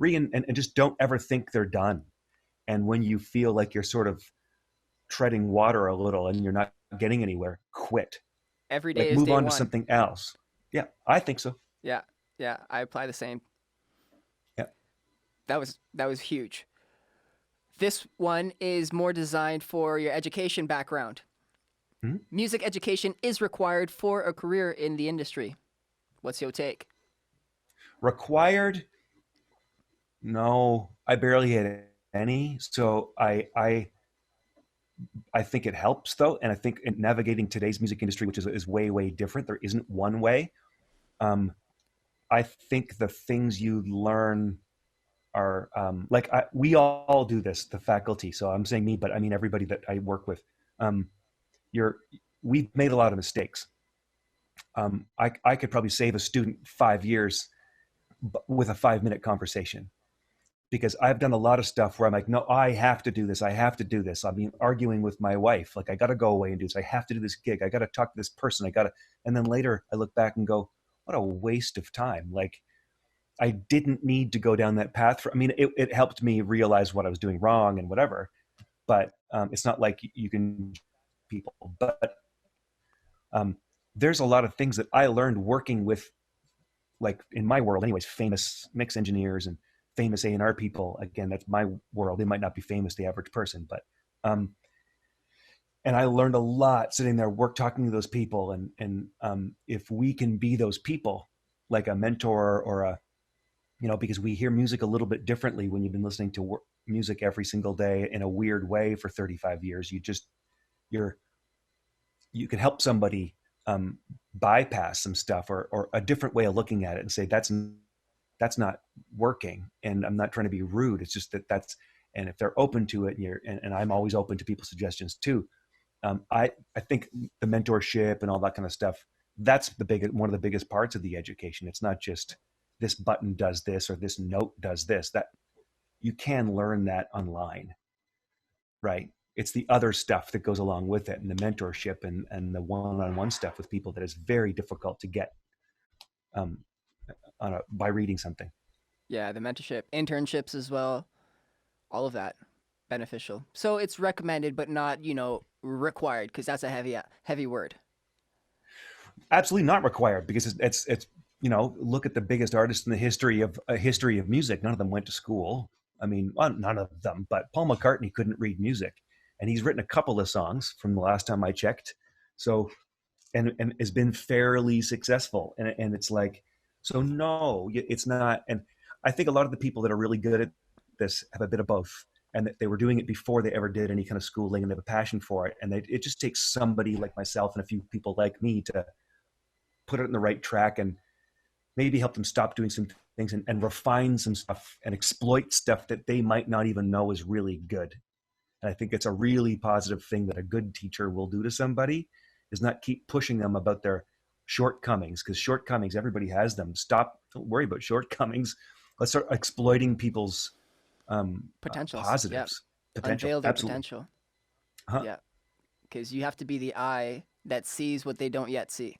[SPEAKER 2] and just don't ever think they're done. And when you feel like you're sort of treading water a little and you're not getting anywhere, quit.
[SPEAKER 1] Every day
[SPEAKER 2] like
[SPEAKER 1] is
[SPEAKER 2] move
[SPEAKER 1] day
[SPEAKER 2] on
[SPEAKER 1] one.
[SPEAKER 2] to something else. Yeah, I think so.
[SPEAKER 1] Yeah, I apply the same.
[SPEAKER 2] Yeah,
[SPEAKER 1] that was huge. This one is more designed for your education background. Mm-hmm. Music education is required for a career in the industry. What's your take?
[SPEAKER 2] Required? No, I barely had any. So I think it helps though. And I think in navigating today's music industry, which is way, way different, there isn't one way. I think the things you learn are we all do this, the faculty. So I'm saying me, but I mean everybody that I work with. We've made a lot of mistakes. I could probably save a student 5 years with a 5-minute conversation, because I've done a lot of stuff where I'm like, no, I have to do this. I have to do this. I mean, arguing with my wife, like I got to go away and do this. I have to do this gig. I got to talk to this person. And then later I look back and go, what a waste of time. Like I didn't need to go down that path. It helped me realize what I was doing wrong and whatever, but it's not like you can people, but there's a lot of things that I learned working with, like in my world anyways, famous mix engineers and famous A&R people. Again, that's my world. They might not be famous, the average person, but and I learned a lot sitting there, talking to those people, and if we can be those people, like a mentor or a, because we hear music a little bit differently when you've been listening to music every single day in a weird way for 35 years. You can help somebody bypass some stuff or a different way of looking at it and say that's not working. And I'm not trying to be rude. It's just and if they're open to it, and I'm always open to people's suggestions too. I think the mentorship and all that kind of stuff, that's one of the biggest parts of the education. It's not just this button does this or this note does this. That you can learn that online, right? It's the other stuff that goes along with it, and the mentorship and the one-on-one stuff with people that is very difficult to get by reading something.
[SPEAKER 1] Yeah, the mentorship, internships as well, all of that beneficial. So it's recommended, but not required, because that's a heavy word.
[SPEAKER 2] Absolutely not required, because it's look at the biggest artists in the history of music. None of them went to school. I mean, well, none of them, but Paul McCartney couldn't read music, and he's written a couple of songs from the last time I checked. So, and has been fairly successful. And it's like, so no, it's not. And I think a lot of the people that are really good at this have a bit of both, and that they were doing it before they ever did any kind of schooling, and they have a passion for it. And it just takes somebody like myself and a few people like me to put it in the right track and maybe help them stop doing some things and refine some stuff and exploit stuff that they might not even know is really good. And I think it's a really positive thing that a good teacher will do to somebody, is not keep pushing them about their shortcomings, because shortcomings, everybody has them. Don't worry about shortcomings. Let's start exploiting people's
[SPEAKER 1] potentials,
[SPEAKER 2] positives.
[SPEAKER 1] Yep. Unveil their
[SPEAKER 2] Absolutely.
[SPEAKER 1] potential.
[SPEAKER 2] Uh-huh.
[SPEAKER 1] Yeah, because you have to be the eye that sees what they don't yet see.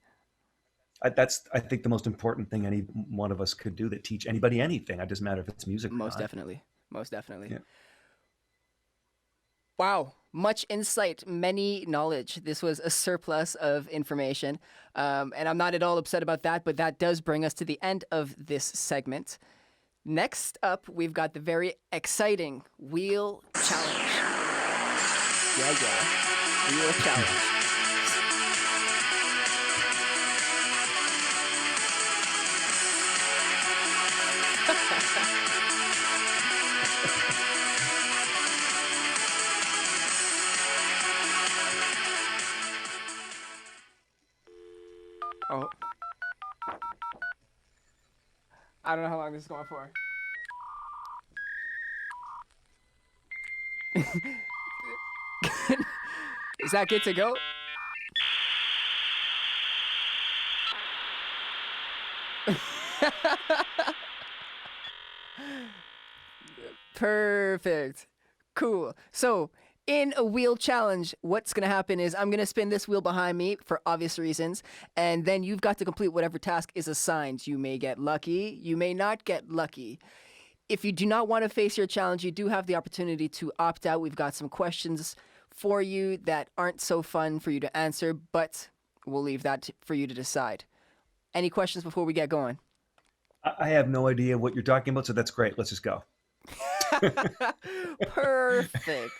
[SPEAKER 2] That's, I think, the most important thing any one of us could do, that teach anybody anything. It doesn't matter if it's music or
[SPEAKER 1] Most
[SPEAKER 2] not.
[SPEAKER 1] definitely.
[SPEAKER 2] Yeah.
[SPEAKER 1] Wow, much insight, many knowledge. This was a surplus of information, and I'm not at all upset about that, but that does bring us to the end of this segment. Next up, we've got the very exciting Wheel Challenge. Yeah. Wheel Challenge. Oh. I don't know how long this is going for. Is that good to go? Perfect. Cool. So, in a wheel challenge, what's going to happen is I'm going to spin this wheel behind me for obvious reasons, and then you've got to complete whatever task is assigned. You may get lucky, you may not get lucky. If you do not want to face your challenge, you do have the opportunity to opt out. We've got some questions for you that aren't so fun for you to answer, but we'll leave that for you to decide. Any questions before we get going?
[SPEAKER 2] I have no idea what you're talking about, so that's great. Let's just go.
[SPEAKER 1] Perfect.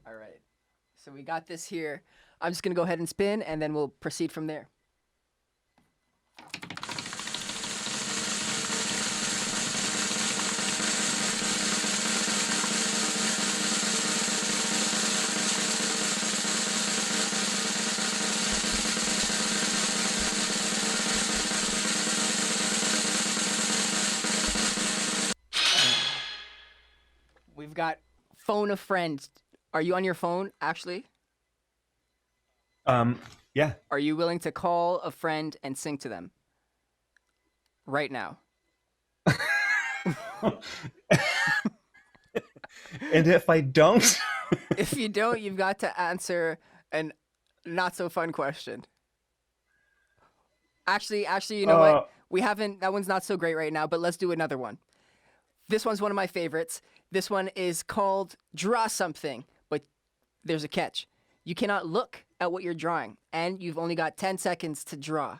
[SPEAKER 1] All right. So we got this here. I'm just going to go ahead and spin, and then we'll proceed from there. We've got phone a friend. Are you on your phone, actually?
[SPEAKER 2] Yeah.
[SPEAKER 1] Are you willing to call a friend and sing to them? Right now.
[SPEAKER 2] And if I don't?
[SPEAKER 1] If you don't, you've got to answer a not so fun question. Actually, you know what? We haven't, that one's not so great right now, but let's do another one. This one's one of my favorites. This one is called Draw Something, but there's a catch. You cannot look at what you're drawing, and you've only got 10 seconds to draw.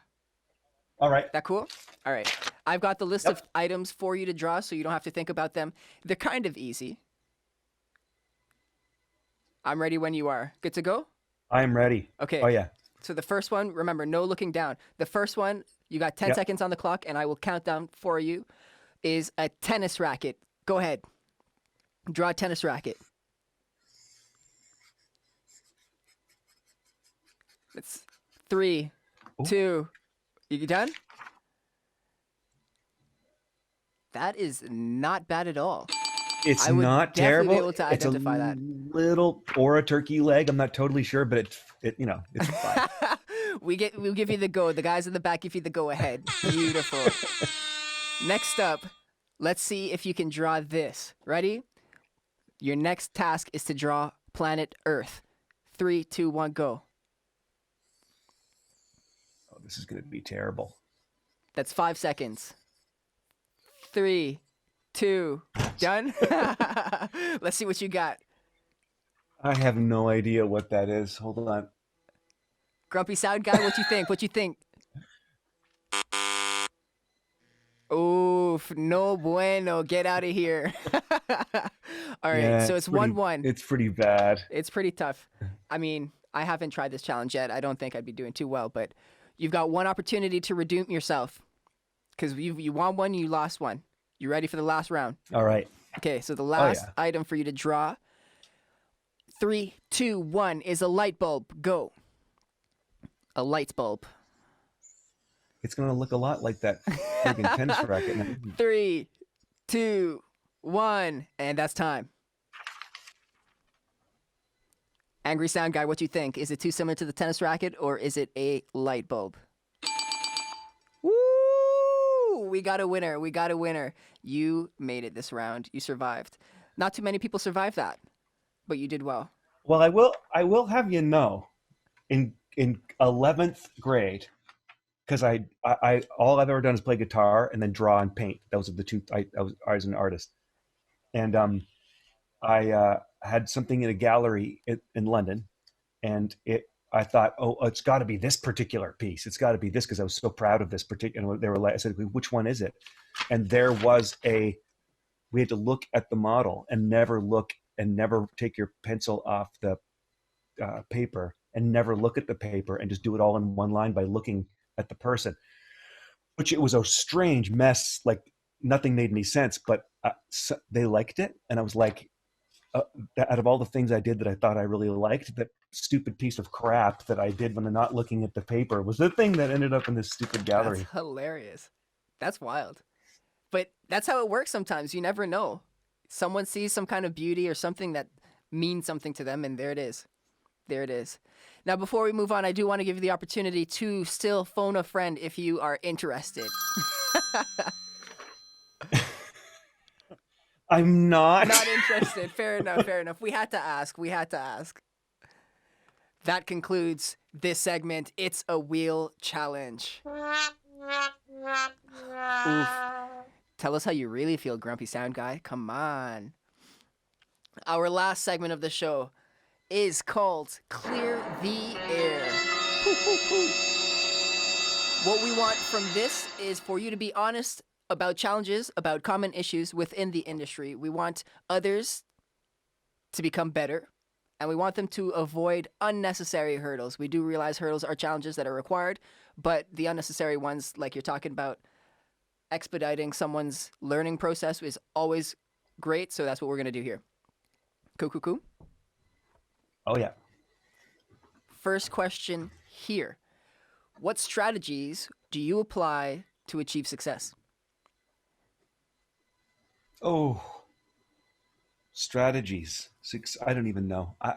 [SPEAKER 2] All right.
[SPEAKER 1] That cool? All right. I've got the list
[SPEAKER 2] Yep.
[SPEAKER 1] of items for you to draw, so you don't have to think about them. They're kind of easy. I'm ready when you are. Good to go?
[SPEAKER 2] I'm ready.
[SPEAKER 1] Okay.
[SPEAKER 2] Oh yeah.
[SPEAKER 1] So the first one, remember, no looking down. The first one, you got 10
[SPEAKER 2] Yep.
[SPEAKER 1] seconds on the clock, and I will count down for you, is a tennis racket. Go ahead. Draw a tennis racket. It's 3,
[SPEAKER 2] Ooh.
[SPEAKER 1] 2, you done? That is not bad at all.
[SPEAKER 2] It's
[SPEAKER 1] I would
[SPEAKER 2] not
[SPEAKER 1] definitely be
[SPEAKER 2] terrible.
[SPEAKER 1] able to
[SPEAKER 2] It's a
[SPEAKER 1] identify that.
[SPEAKER 2] little or a turkey leg. I'm not totally sure, but it's fine.
[SPEAKER 1] We'll give you the go. The guys in the back give you the go ahead. Beautiful. Next up, let's see if you can draw this. Ready? Your next task is to draw planet Earth. 3, 2, 1, go.
[SPEAKER 2] Oh, this is going to be terrible.
[SPEAKER 1] That's 5 seconds. 3, 2, done? Let's see what you got.
[SPEAKER 2] I have no idea what that is. Hold on.
[SPEAKER 1] Grumpy Sound Guy, what you think? What you think? Oof, no bueno. Get out of here. All right,
[SPEAKER 2] Yeah,
[SPEAKER 1] so it's
[SPEAKER 2] pretty-
[SPEAKER 1] 1-1.
[SPEAKER 2] It's pretty bad.
[SPEAKER 1] It's pretty tough. I mean, I haven't tried this challenge yet. I don't think I'd be doing too well, but you've got one opportunity to redeem yourself. Because you won one, you lost one. You ready for the last round?
[SPEAKER 2] All right.
[SPEAKER 1] Okay, so the last
[SPEAKER 2] yeah.
[SPEAKER 1] item for you to draw. 3, 2, 1 is a light bulb. Go. A light bulb.
[SPEAKER 2] It's going to look a lot like that friggin' tennis racket.
[SPEAKER 1] 3, 2, 1, and that's time. Angry Sound Guy, what you think? Is it too similar to the tennis racket, or is it a light bulb? Woo! We got a winner. We got a winner. You made it this round. You survived. Not too many people survived that, but you did well.
[SPEAKER 2] Well, I will have you know, in 11th grade, because I all I've ever done is play guitar and then draw and paint. Those are the two. I was an artist, and I had something in a gallery in London, and I thought, oh, it's got to be this particular piece. It's got to be this, because I was so proud of this particular. They were like, I said, which one is it? And there was we had to look at the model and never take your pencil off the paper and never look at the paper and just do it all in one line by looking at the person, which it was a strange mess. Like nothing made any sense, but so they liked it. And I was like, out of all the things I did that I thought I really liked, that stupid piece of crap that I did when I'm not looking at the paper was the thing that ended up in this stupid gallery.
[SPEAKER 1] That's hilarious. That's wild. But that's how it works sometimes. You never know. Someone sees some kind of beauty or something that means something to them, and there it is. There it is. Now, before we move on, I do want to give you the opportunity to still phone a friend if you are interested.
[SPEAKER 2] I'm not.
[SPEAKER 1] Not interested. Fair enough. Fair enough. We had to ask. We had to ask. That concludes this segment. It's a wheel challenge. Oof. Tell us how you really feel, Grumpy Sound Guy. Come on. Our last segment of the show is called Clear the Air. Poo, poo, poo. What we want from this is for you to be honest about challenges, about common issues within the industry. We want others to become better, and we want them to avoid unnecessary hurdles. We do realize hurdles are challenges that are required, but the unnecessary ones, like you're talking about, expediting someone's learning process is always great, so that's what we're going to do here. Cool, cool, cool.
[SPEAKER 2] Oh yeah.
[SPEAKER 1] First question here. What strategies do you apply to achieve success?
[SPEAKER 2] Oh, strategies. I don't even know. I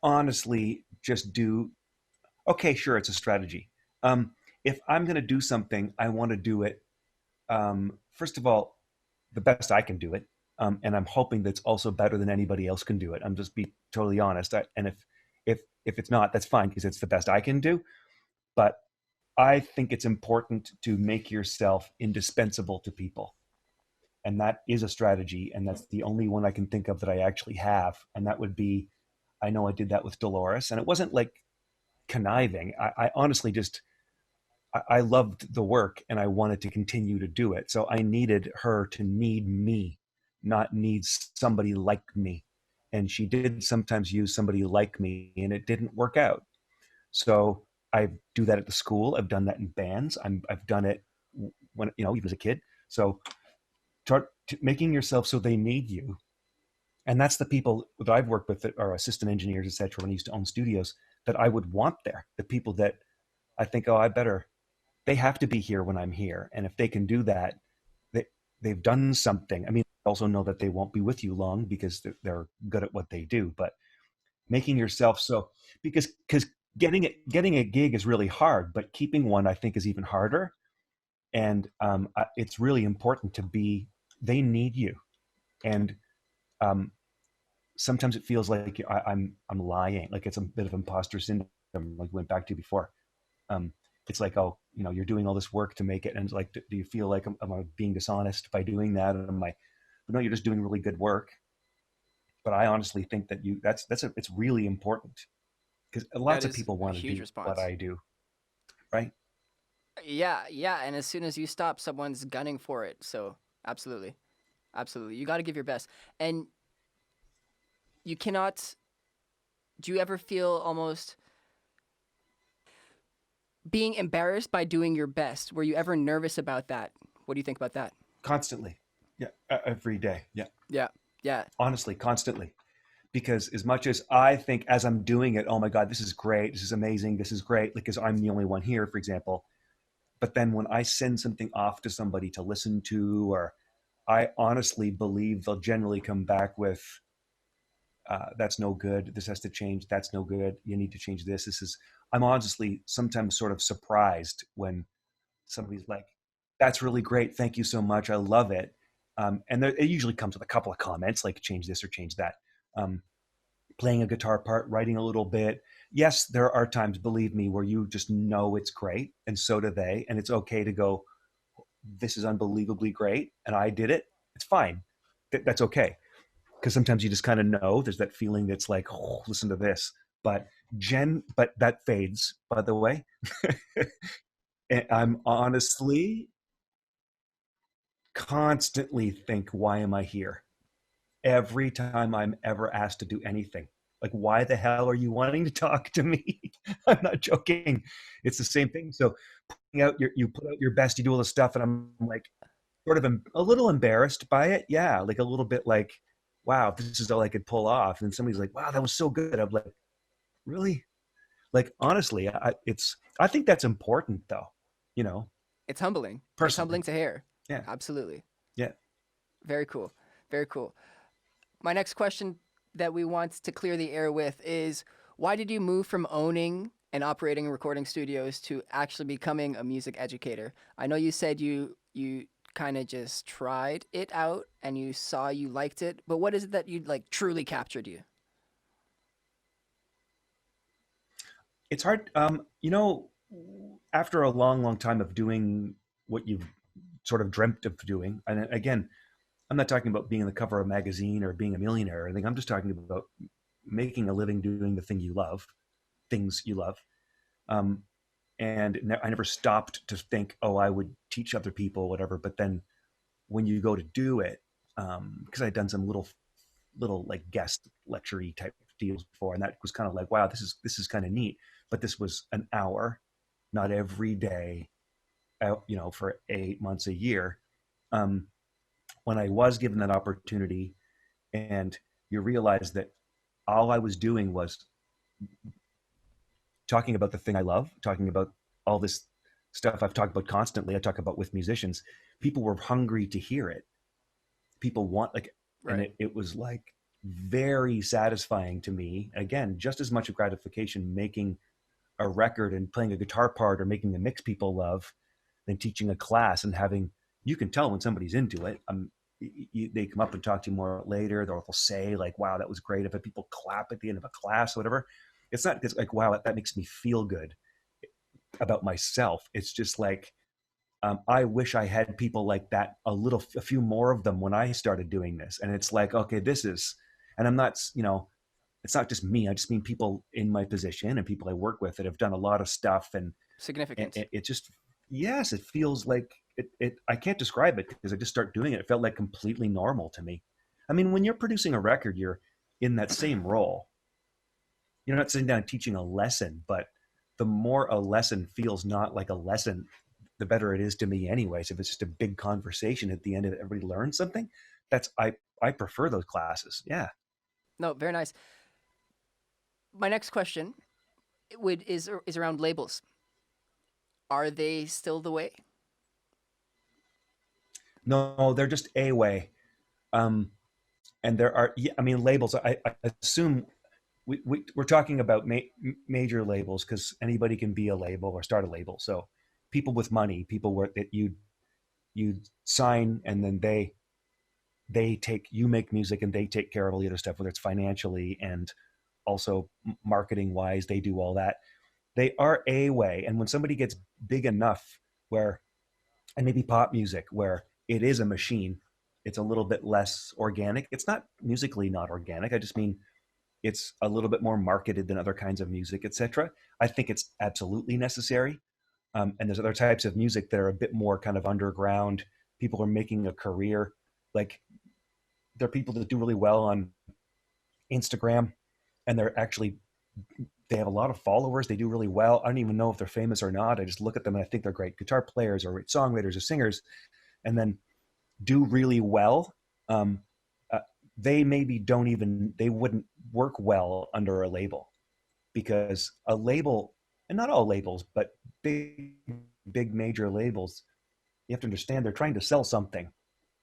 [SPEAKER 2] honestly just do. Okay, sure, it's a strategy. If I'm going to do something, I want to do it, first of all, the best I can do it. And I'm hoping that's also better than anybody else can do it. I'm just be totally honest. And if it's not, that's fine, because it's the best I can do. But I think it's important to make yourself indispensable to people. And that is a strategy. And that's the only one I can think of that I actually have. And that would be, I know I did that with Dolores, and it wasn't like conniving. I honestly just, I loved the work and I wanted to continue to do it. So I needed her to need me, not need somebody like me. And she did sometimes use somebody like me, and it didn't work out. So I do that at the school. I've done that in bands. I've done it when, even as a kid. So start making yourself so they need you. And that's the people that I've worked with that are assistant engineers, et cetera, when I used to own studios, that I would want there. The people that I think, they have to be here when I'm here. And if they can do that, they've done something. I mean, I also know that they won't be with you long because they're good at what they do, but making yourself so, because getting a gig is really hard, but keeping one, I think, is even harder. And it's really important they need you. And sometimes it feels like I'm lying, like it's a bit of imposter syndrome, like we went back to before. It's like, oh, you're doing all this work to make it, and it's like, do you feel like am I being dishonest by doing that? And but no, you're just doing really good work. But I honestly think that it's really important, because lots of people want to do what I do, right?
[SPEAKER 1] Yeah, and as soon as you stop, someone's gunning for it. So absolutely, you got to give your best, and you cannot. Do you ever feel almost being embarrassed by doing your best? Were you ever nervous about that? What do you think about that?
[SPEAKER 2] Constantly. Yeah. Every day. Yeah.
[SPEAKER 1] Yeah.
[SPEAKER 2] Honestly, constantly. Because as much as I think as I'm doing it, oh my God, this is great. This is amazing. This is great. Because I'm the only one here, for example. But then when I send something off to somebody to listen to, or I honestly believe they'll generally come back with, that's no good. This has to change. That's no good. You need to change this. I'm honestly sometimes sort of surprised when somebody's like, that's really great. Thank you so much. I love it. And it usually comes with a couple of comments like change this or change that. Playing a guitar part, writing a little bit. Yes, there are times, believe me, where you just know it's great, and so do they. And it's okay to go, this is unbelievably great, and I did it. It's fine. That's okay. Because sometimes you just kind of know, there's that feeling that's like, oh, listen to this. But that fades, by the way. And I'm honestly constantly think, why am I here? Every time I'm ever asked to do anything. Like, why the hell are you wanting to talk to me? I'm not joking. It's the same thing. So you put out your best, you do all this stuff, and I'm like sort of a little embarrassed by it. Yeah, like a little bit like, wow, this is all I could pull off. And somebody's like, wow, that was so good. I'm like, really? Like, honestly, I think that's important though,
[SPEAKER 1] It's humbling.
[SPEAKER 2] Personally.
[SPEAKER 1] It's humbling to hear.
[SPEAKER 2] Yeah.
[SPEAKER 1] Absolutely.
[SPEAKER 2] Yeah.
[SPEAKER 1] Very cool. Very cool. My next question that we want to clear the air with is, why did you move from owning and operating recording studios to actually becoming a music educator? I know you said you kind of just tried it out and you saw you liked it, but what is it that you like truly captured you?
[SPEAKER 2] It's hard. After a long, long time of doing what you've sort of dreamt of doing, and again, I'm not talking about being on the cover of a magazine or being a millionaire or anything. I'm just talking about making a living doing the things you love. And I never stopped to think, oh, I would teach other people, whatever. But then when you go to do it, because I'd done some little like guest lecture-y type deals before, and that was kind of like, wow, this is kind of neat. But this was an hour, not every day, for 8 months, a year. When I was given that opportunity, and you realize that all I was doing was talking about the thing I love, talking about all this stuff I've talked about constantly. I talk about with musicians. People were hungry to hear it. People want
[SPEAKER 1] Right.
[SPEAKER 2] And it was like very satisfying to me. Again, just as much of gratification making a record and playing a guitar part or making a mix people love than teaching a class and you can tell when somebody's into it. They come up and talk to you more later. They'll say like, wow, that was great. If people clap at the end of a class or whatever, it's not just like, wow, that makes me feel good about myself. It's just like, I wish I had people like that, a few more of them when I started doing this. And it's like, okay, and I'm not, it's not just me. I just mean people in my position and people I work with that have done a lot of stuff, and
[SPEAKER 1] Significant.
[SPEAKER 2] it just yes, it feels like it. I can't describe it because I just start doing it. It felt like completely normal to me. I mean, when you're producing a record, you're in that same role. You're not sitting down teaching a lesson, but the more a lesson feels not like a lesson, the better it is to me anyways. If it's just a big conversation at the end of it, everybody learns something. I prefer those classes. Yeah.
[SPEAKER 1] No, very nice. My next question is around labels. Are they still the way?
[SPEAKER 2] No, they're just a way. Um, and there are, yeah, I mean, labels. I assume we're talking about major labels because anybody can be a label or start a label. So people with money, people that you sign, and then they take, you make music and they take care of all the other stuff, whether it's financially and also marketing wise, they do all that. They are a way. And when somebody gets big enough where, and maybe pop music where it is a machine, it's a little bit less organic. It's not musically not organic. I just mean it's a little bit more marketed than other kinds of music, etc. I think it's absolutely necessary. And there's other types of music that are a bit more kind of underground. People are making a career. Like there are people that do really well on Instagram, and they have a lot of followers. They do really well. I don't even know if they're famous or not. I just look at them and I think they're great guitar players or great songwriters or singers, and then do really well. Uh, they maybe they wouldn't work well under a label, because a label, and not all labels, but big major labels, you have to understand they're trying to sell something.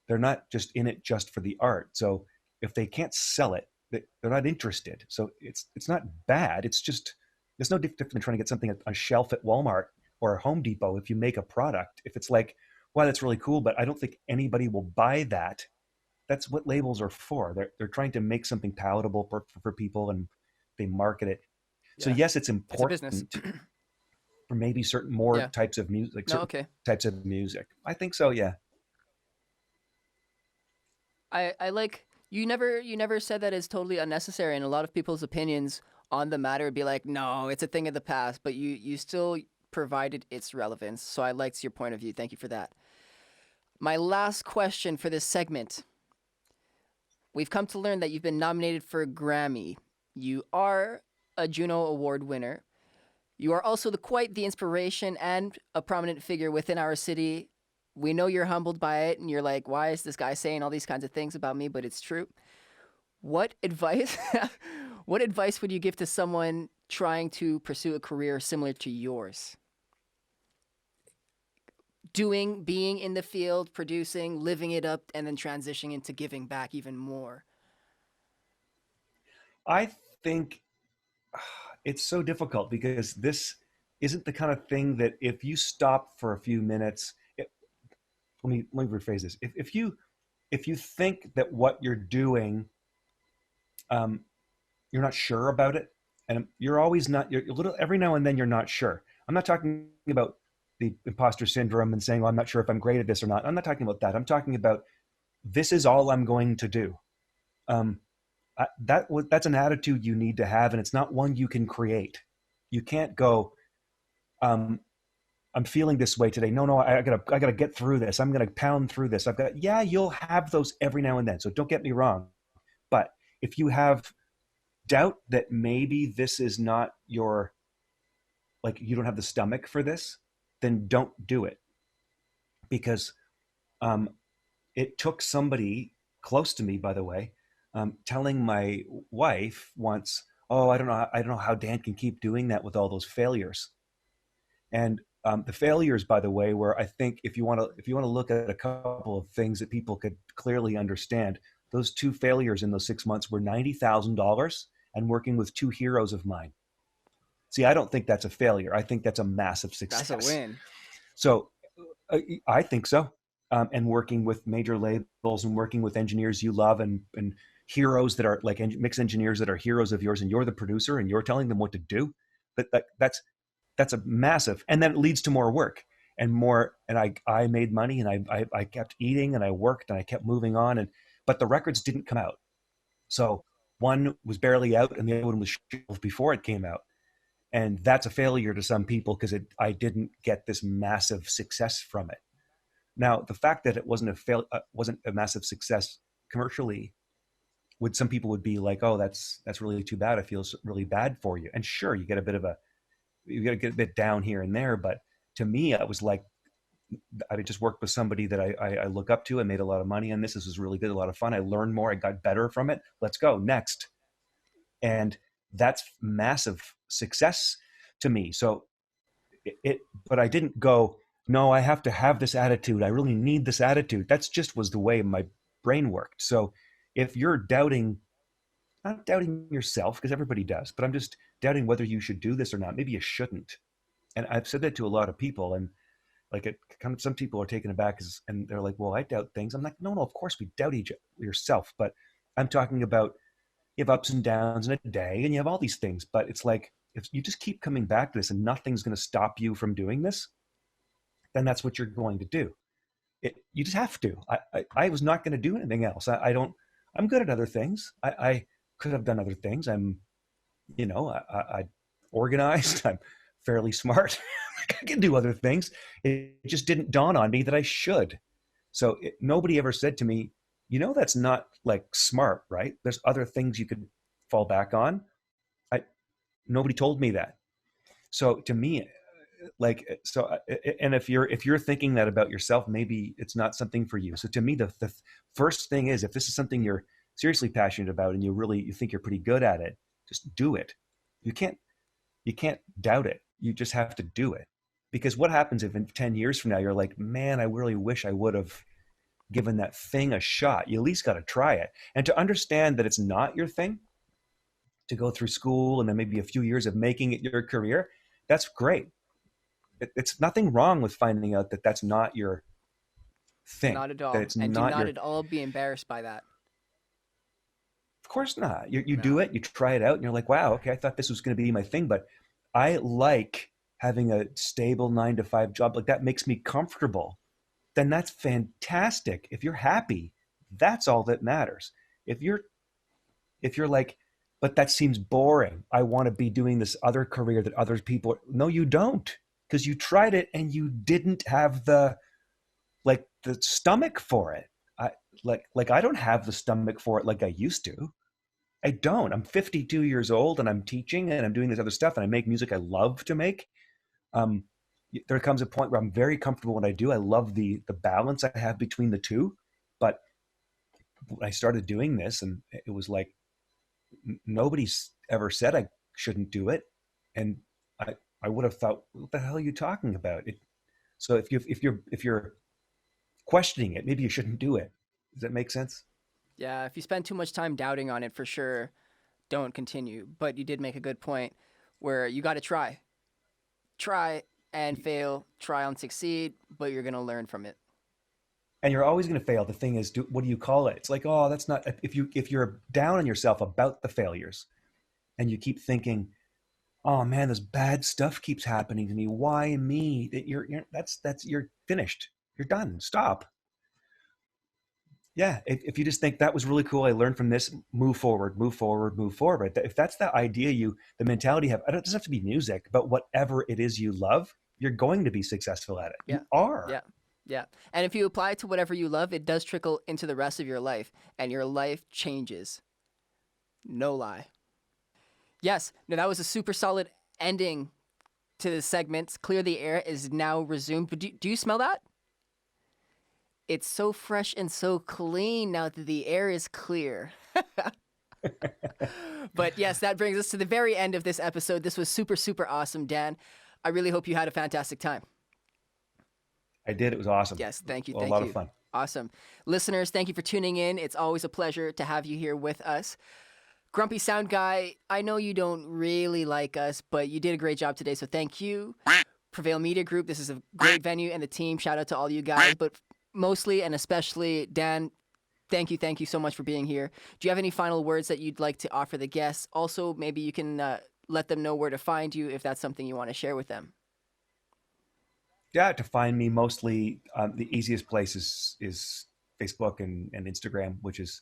[SPEAKER 2] They're not just in it just for the art. So if they can't sell it, they're not interested. So it's not bad. It's just, there's no difference than trying to get something on a shelf at Walmart or Home Depot. If you make a product, if it's like, wow, that's really cool, but I don't think anybody will buy that. That's what labels are for. They're trying to make something palatable for people, and they market it. So
[SPEAKER 1] Yeah.
[SPEAKER 2] yes, it's
[SPEAKER 1] It's a business.
[SPEAKER 2] important for maybe certain more
[SPEAKER 1] Yeah.
[SPEAKER 2] types of music, like
[SPEAKER 1] No,
[SPEAKER 2] certain
[SPEAKER 1] okay.
[SPEAKER 2] types of music. I think so. Yeah.
[SPEAKER 1] I like you never said that it's totally unnecessary, and a lot of people's opinions on the matter would be like, no, it's a thing of the past, but you still provided its relevance. So I liked your point of view. Thank you for that. My last question for this segment. We've come to learn that you've been nominated for a Grammy. You are a Juno Award winner. You are also quite the inspiration and a prominent figure within our city. We know you're humbled by it, and you're like, why is this guy saying all these kinds of things about me? But it's true. What advice what advice would you give to someone trying to pursue a career similar to yours? Being in the field, producing, living it up, and then transitioning into giving back even more.
[SPEAKER 2] I think it's so difficult because this isn't the kind of thing that if you stop for a few minutes, let me rephrase this. If you think that what you're doing, you're not sure about it, and you're always not, you're a little, every now and then you're not sure. I'm not talking about the imposter syndrome and saying, well, I'm not sure if I'm great at this or not. I'm not talking about that. I'm talking about, this is all I'm going to do. That's an attitude you need to have, and it's not one you can create. You can't go, I'm feeling this way today. No, I gotta get through this. I'm gonna pound through this. Yeah, you'll have those every now and then. So don't get me wrong. But if you have doubt that maybe this is not your, like, you don't have the stomach for this, then don't do it. Because it took somebody close to me, by the way, telling my wife once, oh, I don't know how Dan can keep doing that with all those failures. And the failures, by the way, were, I think, if you want to look at a couple of things that people could clearly understand, those two failures in those 6 months were $90,000 and working with two heroes of mine. See, I don't think that's a failure. I think that's a massive success.
[SPEAKER 1] That's a win.
[SPEAKER 2] So I think so. And working with major labels and working with engineers you love, and heroes that are like mix engineers that are heroes of yours, and you're the producer and you're telling them what to do. That's a massive, and then it leads to more work and more. And I made money, and I kept eating, and I worked, and I kept moving on. But the records didn't come out. So one was barely out, and the other one was shelved before it came out. And that's a failure to some people because I didn't get this massive success from it. Now, the fact that it wasn't a massive success commercially, some people would be like, oh, that's really too bad. It feels really bad for you. And sure, you get a bit down here and there. But to me, it was like, I just worked with somebody that I look up to. I made a lot of money on this. This was really good, a lot of fun. I learned more. I got better from it. Let's go next. And that's massive success to me. So but I didn't go, no, I have to have this attitude. I really need this attitude. That's just was the way my brain worked. So if you're doubting, not doubting yourself, because everybody does, but I'm just doubting whether you should do this or not. Maybe you shouldn't. And I've said that to a lot of people, and like it kind of, some people are taken aback and they're like, well, I doubt things. I'm like, no, of course we doubt yourself, but I'm talking about, you have ups and downs in a day and you have all these things, but it's like, if you just keep coming back to this and nothing's going to stop you from doing this, then that's what you're going to do. You just have to. I was not going to do anything else. I'm good at other things. I could have done other things. I'm organized. I'm fairly smart. I can do other things. It just didn't dawn on me that I should. So nobody ever said to me, that's not like smart, right? There's other things you could fall back on. Nobody told me that. So to me, and if you're thinking that about yourself, maybe it's not something for you. So to me, the first thing is, if this is something you're seriously passionate about and you think you're pretty good at it, just do it. You can't doubt it. You just have to do it. Because what happens if in 10 years from now, you're like, man, I really wish I would have given that thing a shot. You at least got to try it. And to understand that it's not your thing, to go through school and then maybe a few years of making it your career, that's great. It's nothing wrong with finding out that that's not your thing.
[SPEAKER 1] Not at all.
[SPEAKER 2] That it's
[SPEAKER 1] and
[SPEAKER 2] not
[SPEAKER 1] do not at all be embarrassed by that.
[SPEAKER 2] Of course not. You
[SPEAKER 1] No.
[SPEAKER 2] do it, you try it out, and you're like, wow, okay, I thought this was going to be my thing, but I like having a stable 9-to-5 job. Like, that makes me comfortable. Then that's fantastic. If you're happy, that's all that matters. If you're like, but that seems boring, I want to be doing this other career that other people, no, you don't, because you tried it and you didn't have the stomach for it. I don't have the stomach for it like I used to. I don't. I'm 52 years old and I'm teaching and I'm doing this other stuff and I make music I love to make. There comes a point where I'm very comfortable when I do. I love the balance I have between the two. But when I started doing this, and it was like, nobody's ever said I shouldn't do it. And I would have thought, what the hell are you talking about? So if you're questioning it, maybe you shouldn't do it. Does that make sense?
[SPEAKER 1] Yeah, if you spend too much time doubting on it, for sure, don't continue. But you did make a good point where you got to try and fail, try and succeed, but you're going to learn from it.
[SPEAKER 2] And you're always going to fail. The thing is, what do you call it? It's like, oh, that's not, if you're down on yourself about the failures and you keep thinking, oh man, this bad stuff keeps happening to me. Why me? You're finished. You're done. Stop. Yeah. If you just think that was really cool, I learned from this, move forward. If that's the idea the mentality you have, it doesn't have to be music, but whatever it is you love, you're going to be successful at it.
[SPEAKER 1] Yeah.
[SPEAKER 2] You are.
[SPEAKER 1] Yeah. Yeah. And if you apply it to whatever you love, it does trickle into the rest of your life and your life changes. No lie. Yes. No, that was a super solid ending to the segment. Clear the Air is now resumed. But do you smell that? It's so fresh and so clean now that the air is clear. But yes, that brings us to the very end of this episode. This was super, super awesome, Dan. I really hope you had a fantastic time.
[SPEAKER 2] I did. It was awesome.
[SPEAKER 1] Yes, thank you.
[SPEAKER 2] A lot of fun.
[SPEAKER 1] Awesome. Listeners, thank you for tuning in. It's always a pleasure to have you here with us. Grumpy Sound Guy, I know you don't really like us, but you did a great job today, so thank you. Prevail Media Group, this is a great venue, and the team, shout out to all you guys, but mostly and especially Dan, thank you so much for being here. Do you have any final words that you'd like to offer the guests? Also, maybe you can let them know where to find you if that's something you want to share with them.
[SPEAKER 2] Yeah, to find me mostly, the easiest place is Facebook and Instagram, which is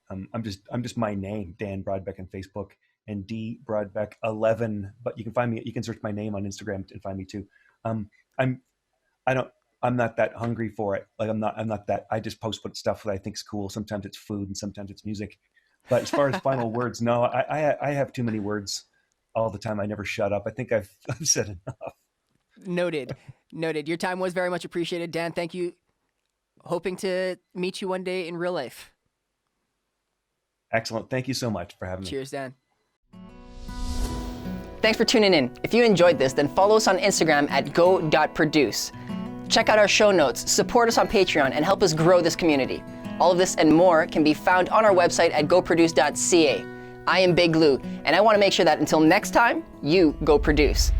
[SPEAKER 2] I'm just my name, Dan Brodbeck, on Facebook. and D Brodbeck 11. But you can find me. You can search my name on Instagram and find me too. I'm I'm not that hungry for it. Like I'm not that. I just post stuff that I think is cool. Sometimes it's food and sometimes it's music. But as far as final words, no, I have too many words all the time. I never shut up. I think I've said enough.
[SPEAKER 1] Noted. Your time was very much appreciated, Dan. Thank you. Hoping to meet you one day in real life.
[SPEAKER 2] Excellent. Thank you so much for having me.
[SPEAKER 1] Cheers, Dan. Thanks for tuning in. If you enjoyed this, then follow us on Instagram at go.produce. Check out our show notes, support us on Patreon, and help us grow this community. All of this and more can be found on our website at goproduce.ca. I am Big Lou, and I want to make sure that until next time, you go produce.